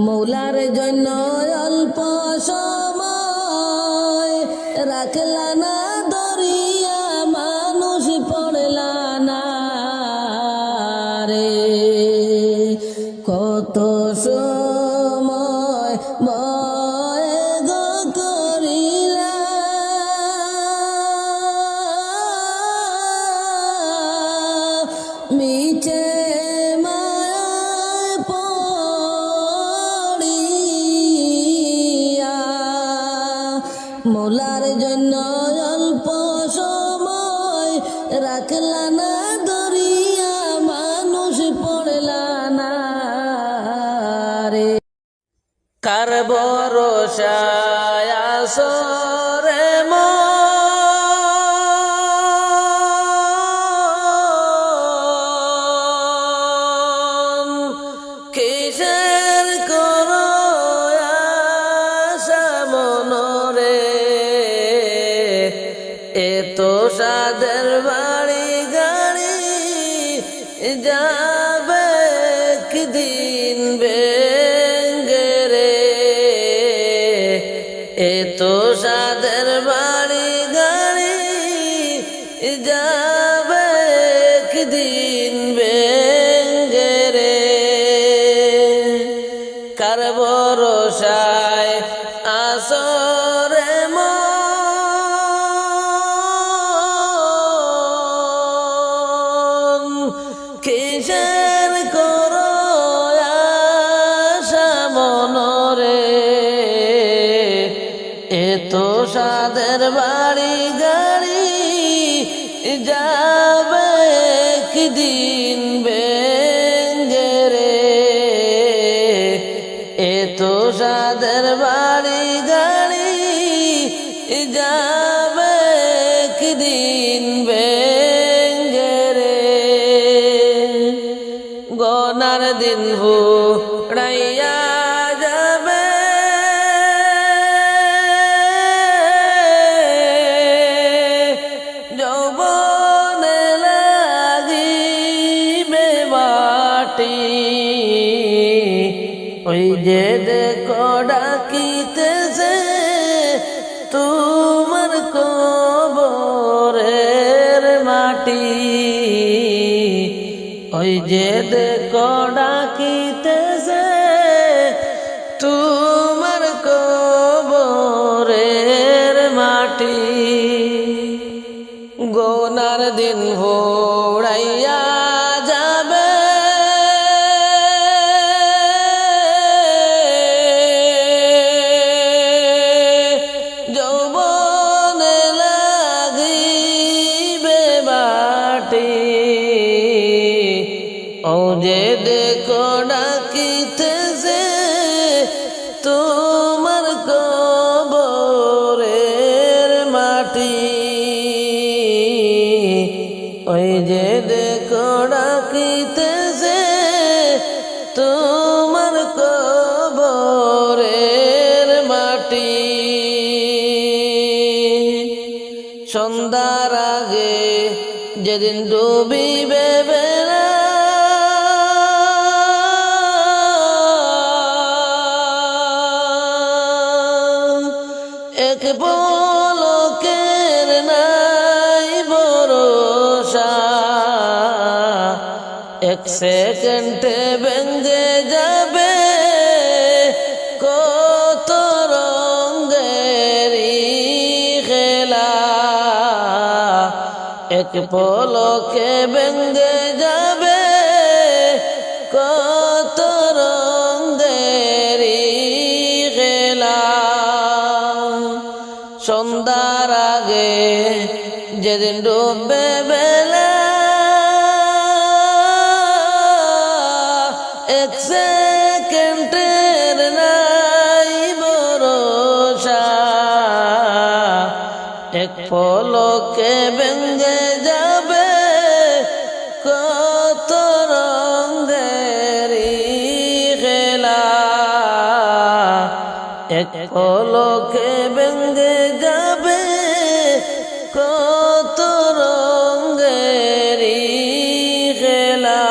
মৌলার জন্য অল্প সময় রাখলা না দরিয়া মানুষ পড়লা না রে কত সময় ময় গো করিলা মিছে মায়ায় পড়িয়া মোলার জন্য অল্প সময় রাখলা না দরিয়া মানুষ পড়লা না রে কার ভরসায় আসরে কিসের করো আশা মনরে এত সাদের বাড়ি গাড়ি যাবে একদিন ভেঙ্গে রে এত সাদের বাড়ি গাড়ি যাবে একদিন ভেঙ্গে রে কার ভরসায় আসরে মন কিসের করো আশা মনরে এত সাদের বাড়ি গাড়ি যাবে একদিন ভেঙ্গে রে এত সাদের বাড়ি গাড়ি যাবে একদিন ভেঙ্গে রে গনার দিন ফুরাইয়া যাবে যৌবনে লাগিবে মাটি ওই যে দেখো ডাকিতেছে তোমার কবরের মাটি ওই যে দেখো ডাকিতেছে তোমার কবরের মাটি গোনার দিন ভোড়াইয়া যাবে যৌবনে লাগিবে মাটি ও যে দেখো ডাকিতেছে তোমার কবরের মাটি ওই যে দেখো ডাকিতেছে তোমার কবরের মাটি সন্ধ্যার আগে যেদিন ডুবিবে বেলা এক পলকের নাই ভরসা এক সেকেন্ডে ভেঙ্গে যাবে কত রঙেরি খেলা এক পলকে ভেঙ্গে যাবে কত রঙেরি খেলা সন্ধ্যার আগে যেদিন ডুববে বেলা এক সেকেন্ডের নাই ভরসা এক পলকে ভেঙ্গে যাবে কত রঙেরি খেলা এক পলকে ভেঙ্গে যাবে কত রঙেরি খেলা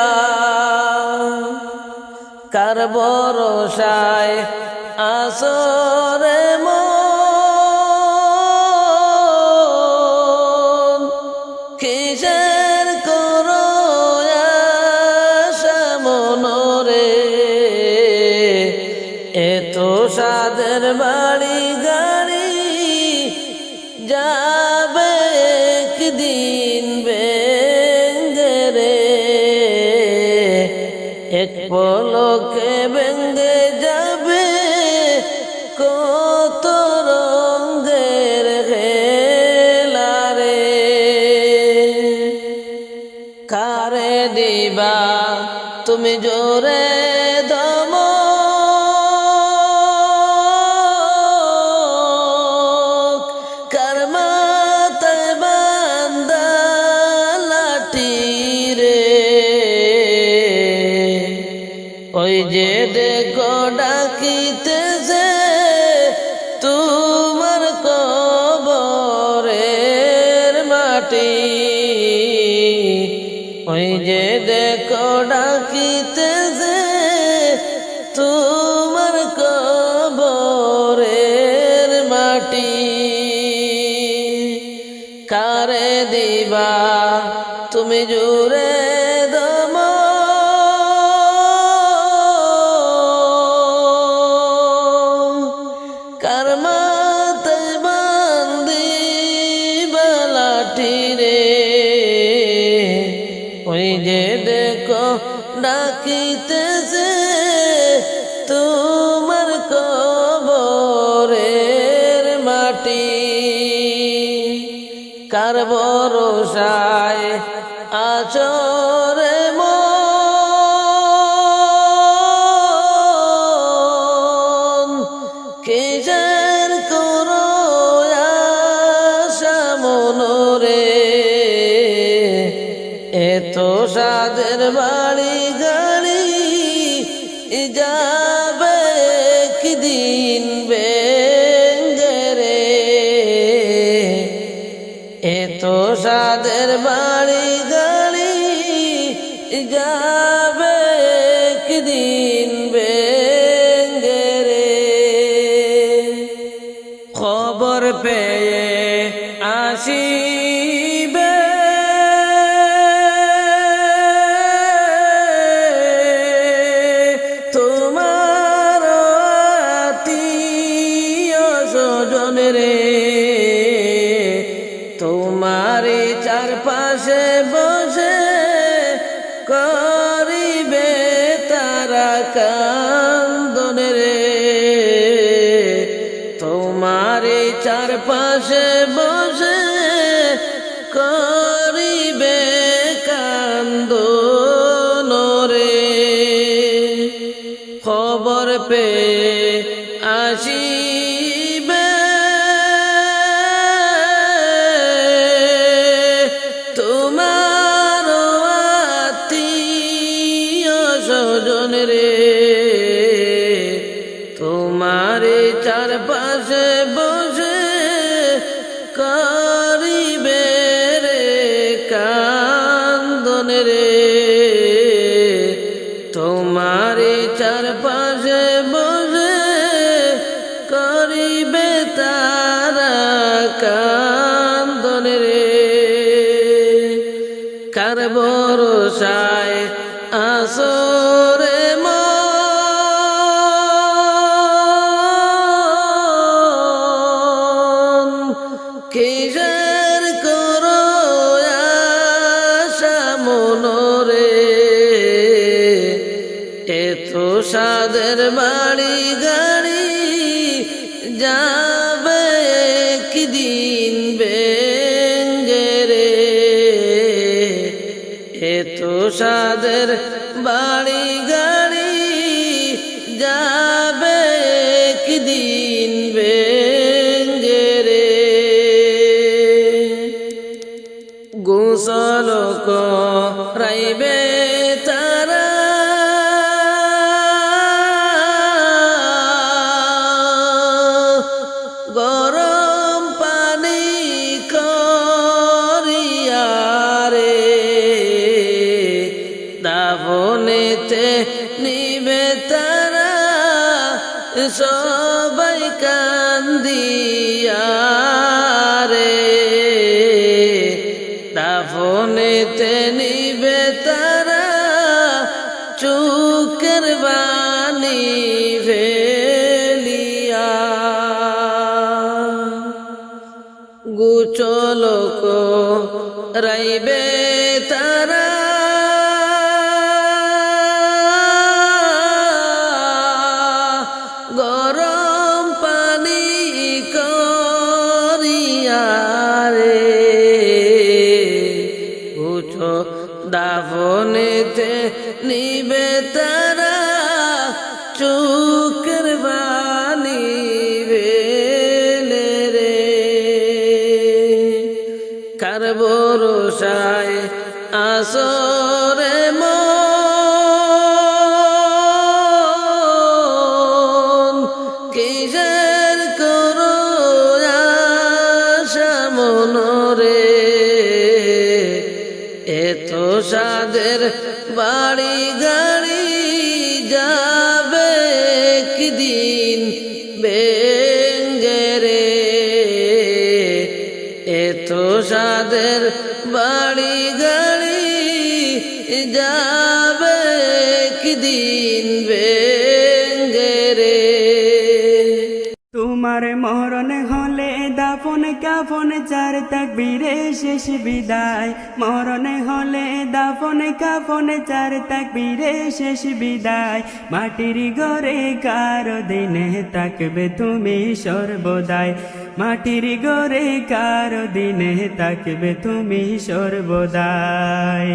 কার ভরসায় আসরে কিসের করো আশা মনরে এত সাদের বাড়ি গাড়ি যাবে একদিন ভেঙ্গে রে এক পলকে ভেঙ্গে যাবে কত রঙের খেলা রে কারে দিবা তুমি জোরে দম কার মাথায় বান্দা লাঠি রে ওই যে দেখো ডাকিতেছে তোমার কবরের মাটি ওই যে দেখো ডাকিতেছে তোমার কবরের মাটি কারে দিবা তুমি জুড়ে দম কার মাথায় বান্দিবা লাঠি রে ওই যে দেখো ডাকিতেছে তোমার কবরের মাটি কার ভরসায় আচরে মন কিসের করো আশা মনরে এত সাদের বাড়ি গাড়ি যাবে একদিন ভেঙ্গে রে এত সাদের বাড়ি গাড়ি যাবে একদিন ভেঙ্গে রে খবর পেয়ে আসিবে তোমার আত্মীয় স্বজন রে তোমারি চারপাশে বসে করিবে তারা কান্দন রে তোমারি চারপাশে বসে করিবে কান্দন রে খবর পেয়ে আসিবে তোমার আত্মীয় স্বজন রে তোমারে চারপাশে বসে করিবে রে কান্দন রে তোমারে চারপাশে বসে করিবে তারা কান্দন রে কার ভরসায় আসরে মন কিসের করো আশা মনরে এত সাদের বাড়ি গাড়ি যাবে একদিন ভেঙ্গে রে এত সাদের বাড়ি গাড়ি যাবে একদিন ভেঙ্গে রে গোসল করাইবে তারা গরম পানি করিয়া রে দাফন সবাই কান্দিয়া রে দাফনেতে নিবে তারা চোখের বাণী ফেলিয়া গুচলক রাইবে তারা গরম পানি করিয়া রে উঠো দাফনেতে নিবে তারা চোখের বাণী ফেলে রে কার ভরসায় আসরে মন কিসের করো আশা মনরে এত সাদের বাড়ি গাড়ি যাবে একদিন ভেঙ্গে রে এত সাদের বাড়ি গাড়ি যাবে একদিন ভেঙ্গে রে তোমার মরণ হলে দাফন কাফন চার তাকবীরে শেষ বিদায় মরণ হলে দাফন কাফন চার তাকবীরে শেষ বিদায় মাটির ঘরে কারো দিনে তাকবে তুমি সর্বদাই মাটির ঘরে কারো দিনে তাকবে তুমি সর্বদাই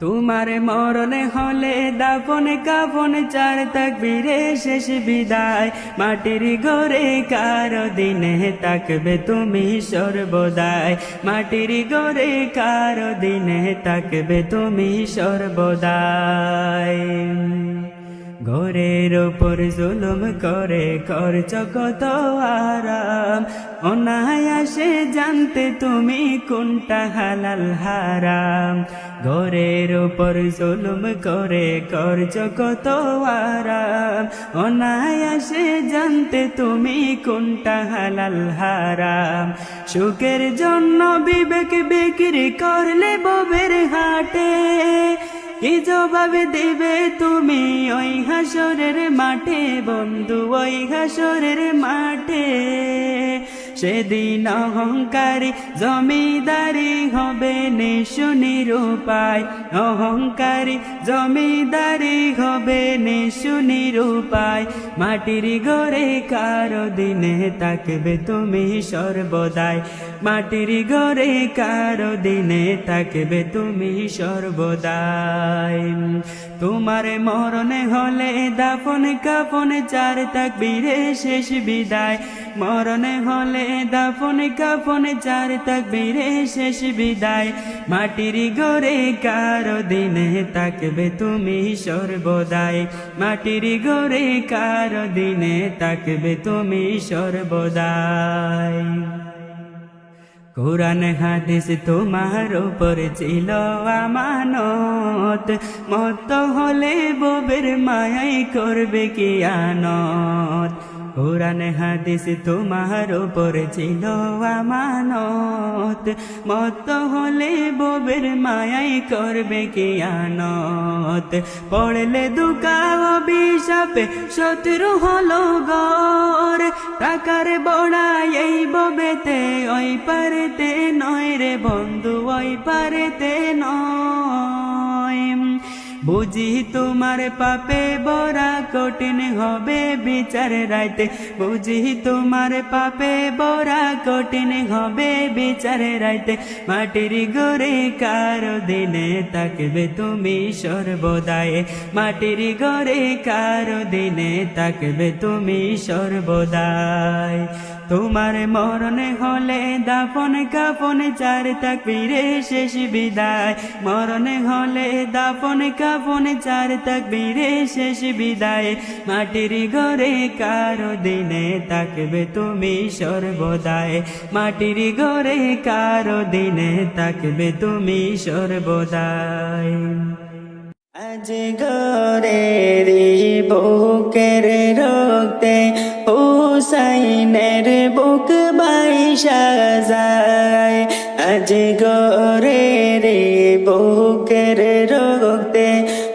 তোমার মরণ হলে দাফন কাফন চার তাকবীরে শেষ বিদায় মাটির ঘরে কারো দিনে তাকবে তুমি সর্বদাই মাটির ঘরে কারো দিনে তাকবে তুমি সর্বদাই ঘরের ওপর জুলুম করে করছ কত আরাম অনায়াসে জানতে তুমি কোনটা হালাল হারাম ঘরের ওপর জুলুম করে করছ কত আরাম অনায়াসে জানতে তুমি কোনটা হালাল হারাম সুখের জন্য বিবেক বিক্রি করলে ববের হাটে কি জবাব দিবে তুমি ওই হাসরের মাঠে বন্ধু ওই হাসরের মাঠে সেদিন অহংকারী জমিদারি হবে নিঃসুনিরূপায় অহংকারী জমিদারি হবে নিঃসুনিরূপায় মাটির ঘরে কারো দিনে তাকবে তুমি সর্বদাই মাটির ঘরে কারো দিনে তাকবে তুমি সর্বদাই তোমার মরণে হলে দাফন কাফন চার তাকবীরে শেষ বিদায় মরণে হলে দাফন কাফন চার তাকবীরে শেষ বিদায় মাটির ঘরে কারো দিনে তাকবে তুমি সর্বদাই মাটির ঘরে কারো দিনে তাকবে তুমি সর্বদাই কুরআন হাদিস তোমার উপর ছিল আমানত মত হলে ববের মায়াই করবে কিয়ানত কুরআন হাদিস তোমার উপর ছিল আমানত মত হলে ববের মায়াই করবে কিয়ানত পড়লে দুকা অভিশাপে শত্রু হলো গর টাকার বড়াই এই ববেতে ওই পারেতে নয় রে বন্ধু ওই পারেতে নয় বুঝি তোমার পাপে বড়া কঠিন হবে বিচার রাইতে বুঝি তোমার পাপে বড়া কঠিন হবে বিচার রাইতে মাটির ঘরে কারো দিনে তাকবে তুমি সর্বদাই মাটির ঘরে কারো দিনে তাকবে তুমি সর্বদাই তোমার মরণে হলে দাফন কাফন চার তাকবীরে শেষ বিদায় মরণে হলে দাফন কাফন চার তাকবীরে শেষ বিদায় মাটির ঘরে কারো দিনে তাকবে তুমি সর্বদাই মাটির ঘরে কারো দিনে তাকবে তুমি সর্বদাই আজ ঘরের বুকের রক্তে হুসাইনের বুক বাইশা যায়। আজ ঘরের বুকের রক্তে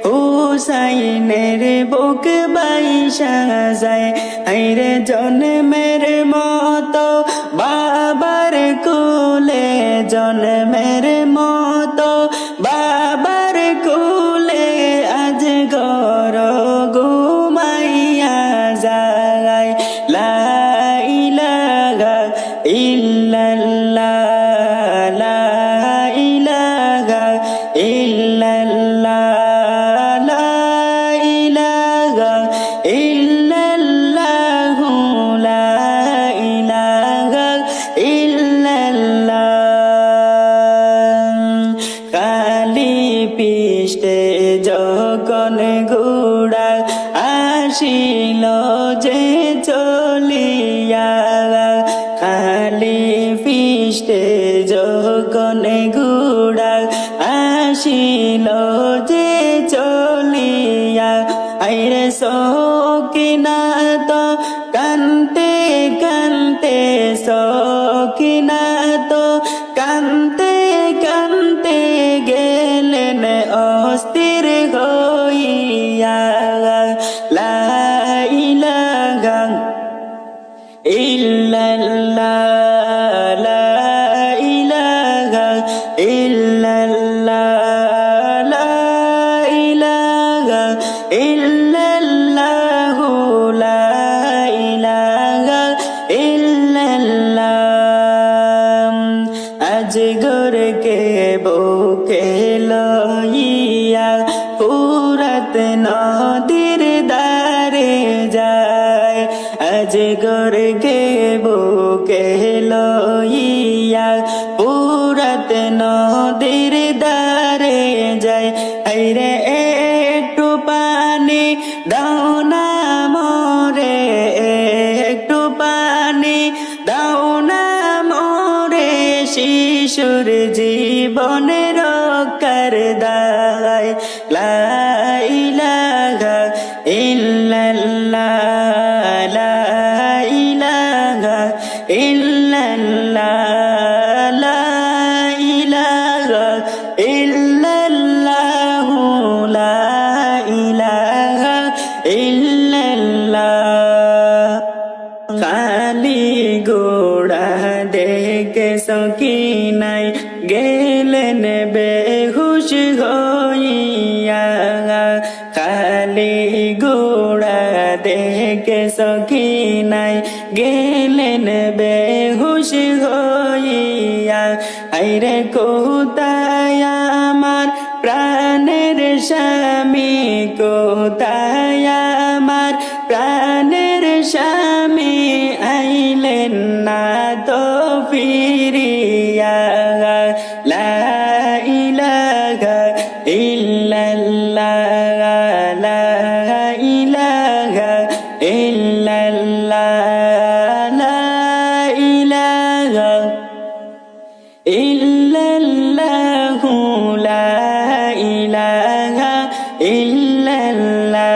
হুসাইনের বুক বাইশা যায়। আইরে জন্মের মতো বাবার কুলে, জন্মের মতো বাবার কুলে আজ ঘর ঘুমাইয়া যায়। লা ইলাহা ইল্লাল্লাহ, লা ইলাহা ইল্লাল্লাহ, লা ইলাহা ইল্লাল্লাহ, লা ইলাহা ইল্লাল্লাহ। কালি পিষ্টে যখন ঘোড়া আসিল যে চলিয়া, খালি পিষ্টে যখন ঘোড়া আসিল যে চলিয়া, আইরে সকিনা তো কান্তে কান্তে, সকিনা তো কান্তে কান্তে গেলেন অস্থির হইয়া। লা ইলাহা ইল্লাল্লাহ, লা ইলাহা ইল্লাল্লাহ, লা ইলাহা ইল্লাল্লাহ, লা ইলাহা ইল্লাল্লাহ। আজ ঘরকে বুকে লইয়া ফুরাত নদীর দারে যায়। আজ ঘরকে বুকে লইয়া ফুরাত নদীর দারে যায়। আইরে একটু পানি দাও না মোরে, একটু পানি দাও না মোরে, শিশুর জীবন রক্ষার দায়। লা ইলাহা ইল্লাল্লাহ, লা ইলাহা ইল্লাল্লাহ, লা ইলাহা ইল্লাল্লাহ, লা ইলাহা ইল্লাল্লাহ। খালি গোড়া দেখে সকিনাই গেলেন বেহুশ হইয়া, খালি গোড়া দেখে সকিনাই গেলেন বেহুশ হইয়া। আইরে কোথায় আমার প্রাণের স্বামী, কোথায় আমার প্রাণের স্বামী, আইলেন না তো ফিরিয়া। লা ইলাহা ইল্লাল্লাহ, লা ইলাহা ইল্লাল্লাহ, লা ইলাহা ইল্লাল্লাহ, লা ইলাহা ইল্লাল্লাহ।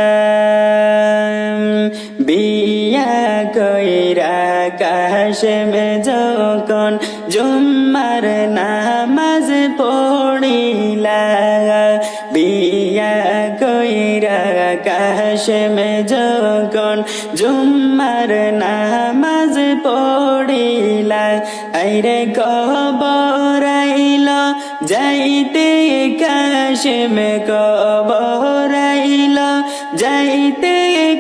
বিয়া কইরা কাশেম যখন জুম্মার নামাজ পড়িলা, বিয়া কইরা কাশেম যখন জুম্মার নামাজ পড়িলা, আইরে কবরাইল যাইতে কাশেম, কবরাইল যাইতে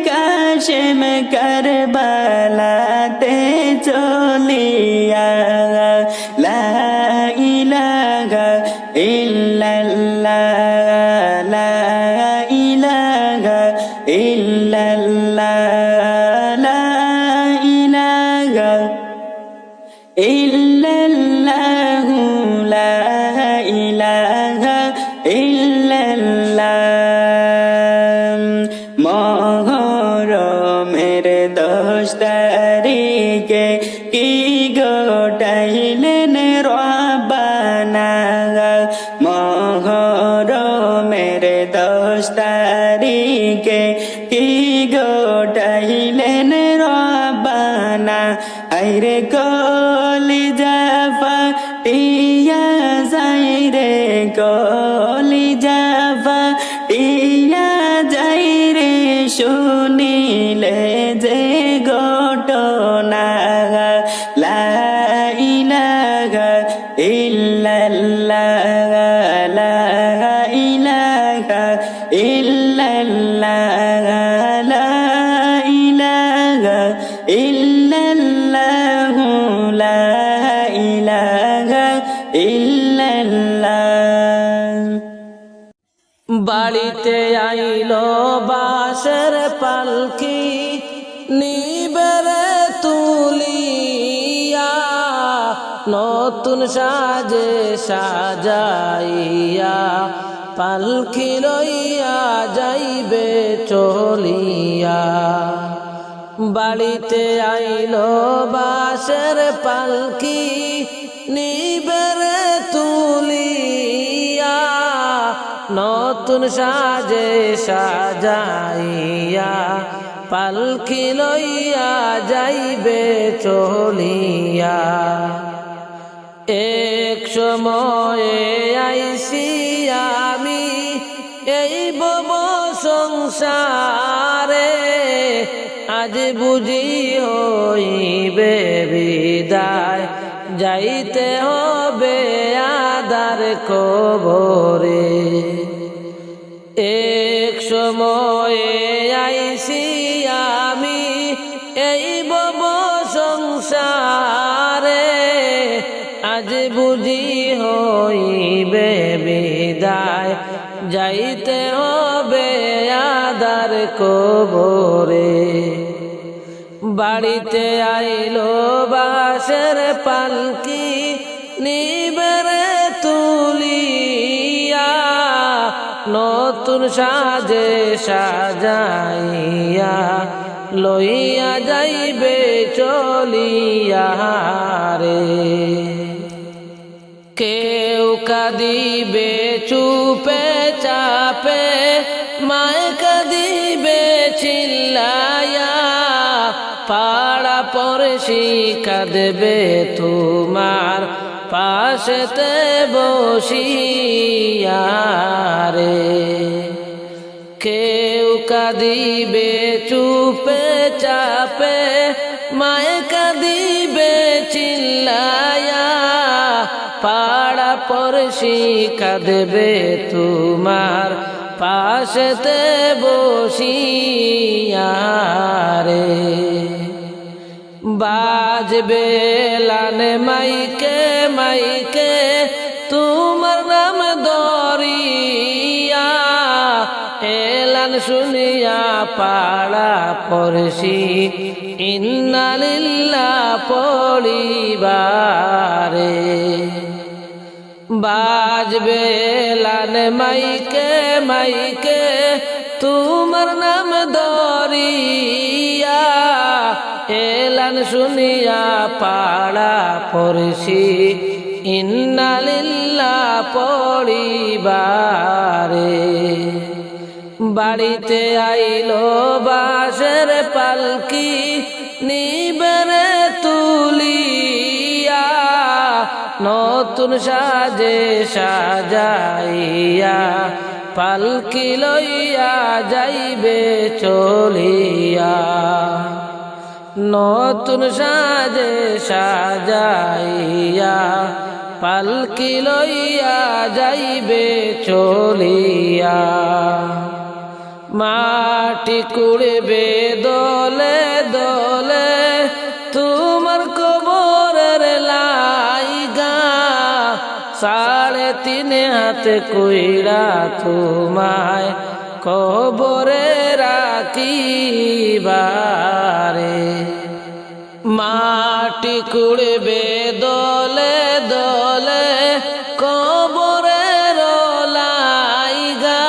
কাশেম, কারবালাতে চলিয়া। লা ইলাহা ইল্লাল্লাহ, লা ইলাহা ইল্লাল্লাহ, লা ইলাহা ইল্লাল্লাহ, লা ইলাহা ইল্লাল্লাহ। মহরমের 10 তারিখে কি গোটাইলেন রব্বানা, মহরমের 10 যাই রে কলিজা ফাটিয়া যাই রে কলিজা ফাটিয়া যাই রে শুনিলে যে ঘটনা লা ইলাহা ইল্লাল্লাহ লা ইলাহা ইল্লাল্লাহ লা ইলাহা ইল্লাল্লাহ লা ইলাহা ইল্লাল্লাহ। বাড়িতে আইলো বাঁশের পালকি নিবেরে তুলিয়া নতুন সাজে সাজাইয়া পালকি লইয়া যাইবে চলিয়া। বাড়িতে আইলো বাঁশের পালকি নিবেরে তুলিয়া নতুন সাজে সাজাইয়া পালকি লইয়া যাইবে চলিয়া। এক সময়ে আইসি আমি এই ভব সংসারে আজ বুঝি হইবে বিদায় যাইতে হবে আদার কবরে। এক সময়ে আইসি আমি এই ভব সংসারে আজ বুঝি হইবে বিদায় যাইতে হবে আদার কবরে। বাড়িতে আইলো বাঁশের পালকি নিবেরে তুলিয়া নতুন সাজে সাজাইয়া লইয়া যাইবে চলিয়া রে। কেউ কাঁদিবে চুপে চাপে মায় কাঁদিবে চিল্লায়া পাড়া পড়শি কাঁদবে তোমার পাশেতে বসিয়া রে। কেউ কাঁদিবে চুপে চাপে মায় কাঁদিবে চিল্লায়া পাড়া পড়শি কাঁদবে তোমার পাশেতে বসিয়া রে। বাজবে লানে মাইকে মাইকে তোমার নাম দরিয়া এলান শুনিয়া পাড়া পড়শি ইন্না লিল্লাহ পড়িবারে। বাজবে লানে মাইকে মাইকে তোমার নাম দরিয়া এলান শুনিয়া পাড়া পড়শি ইন্না লিল্লাহ পড়িবারে। বাড়িতে আইলো বাঁশের পালকি নিবেরে তুলিয়া নতুন সাজে সাজাইয়া পালকি লইয়া যাইবে চলিয়া। নতুন সাজে সাজাইয়া পালকি লইয়া যাইবে চলিয়া। মাটি কুড়বে দলে দলে তোমার কবরের লাইগা 3.5 হাত কইরা তোমায় কবরে রাখিবারে। মাটি কুড়বে দলে দলে কবরের লাইগা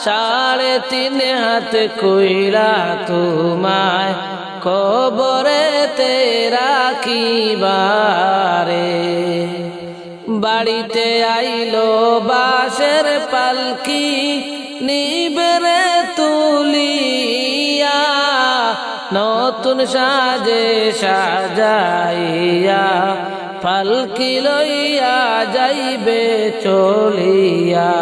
3.5 হাত কইরা তোমায় কবরেতে রাখিবারে। বাড়িতে আইলো বাঁশের পালকি নিবেরে তুলিয়া নতুন সাজে সাজাইয়া পালকি লইয়া যাইবে চলিয়া।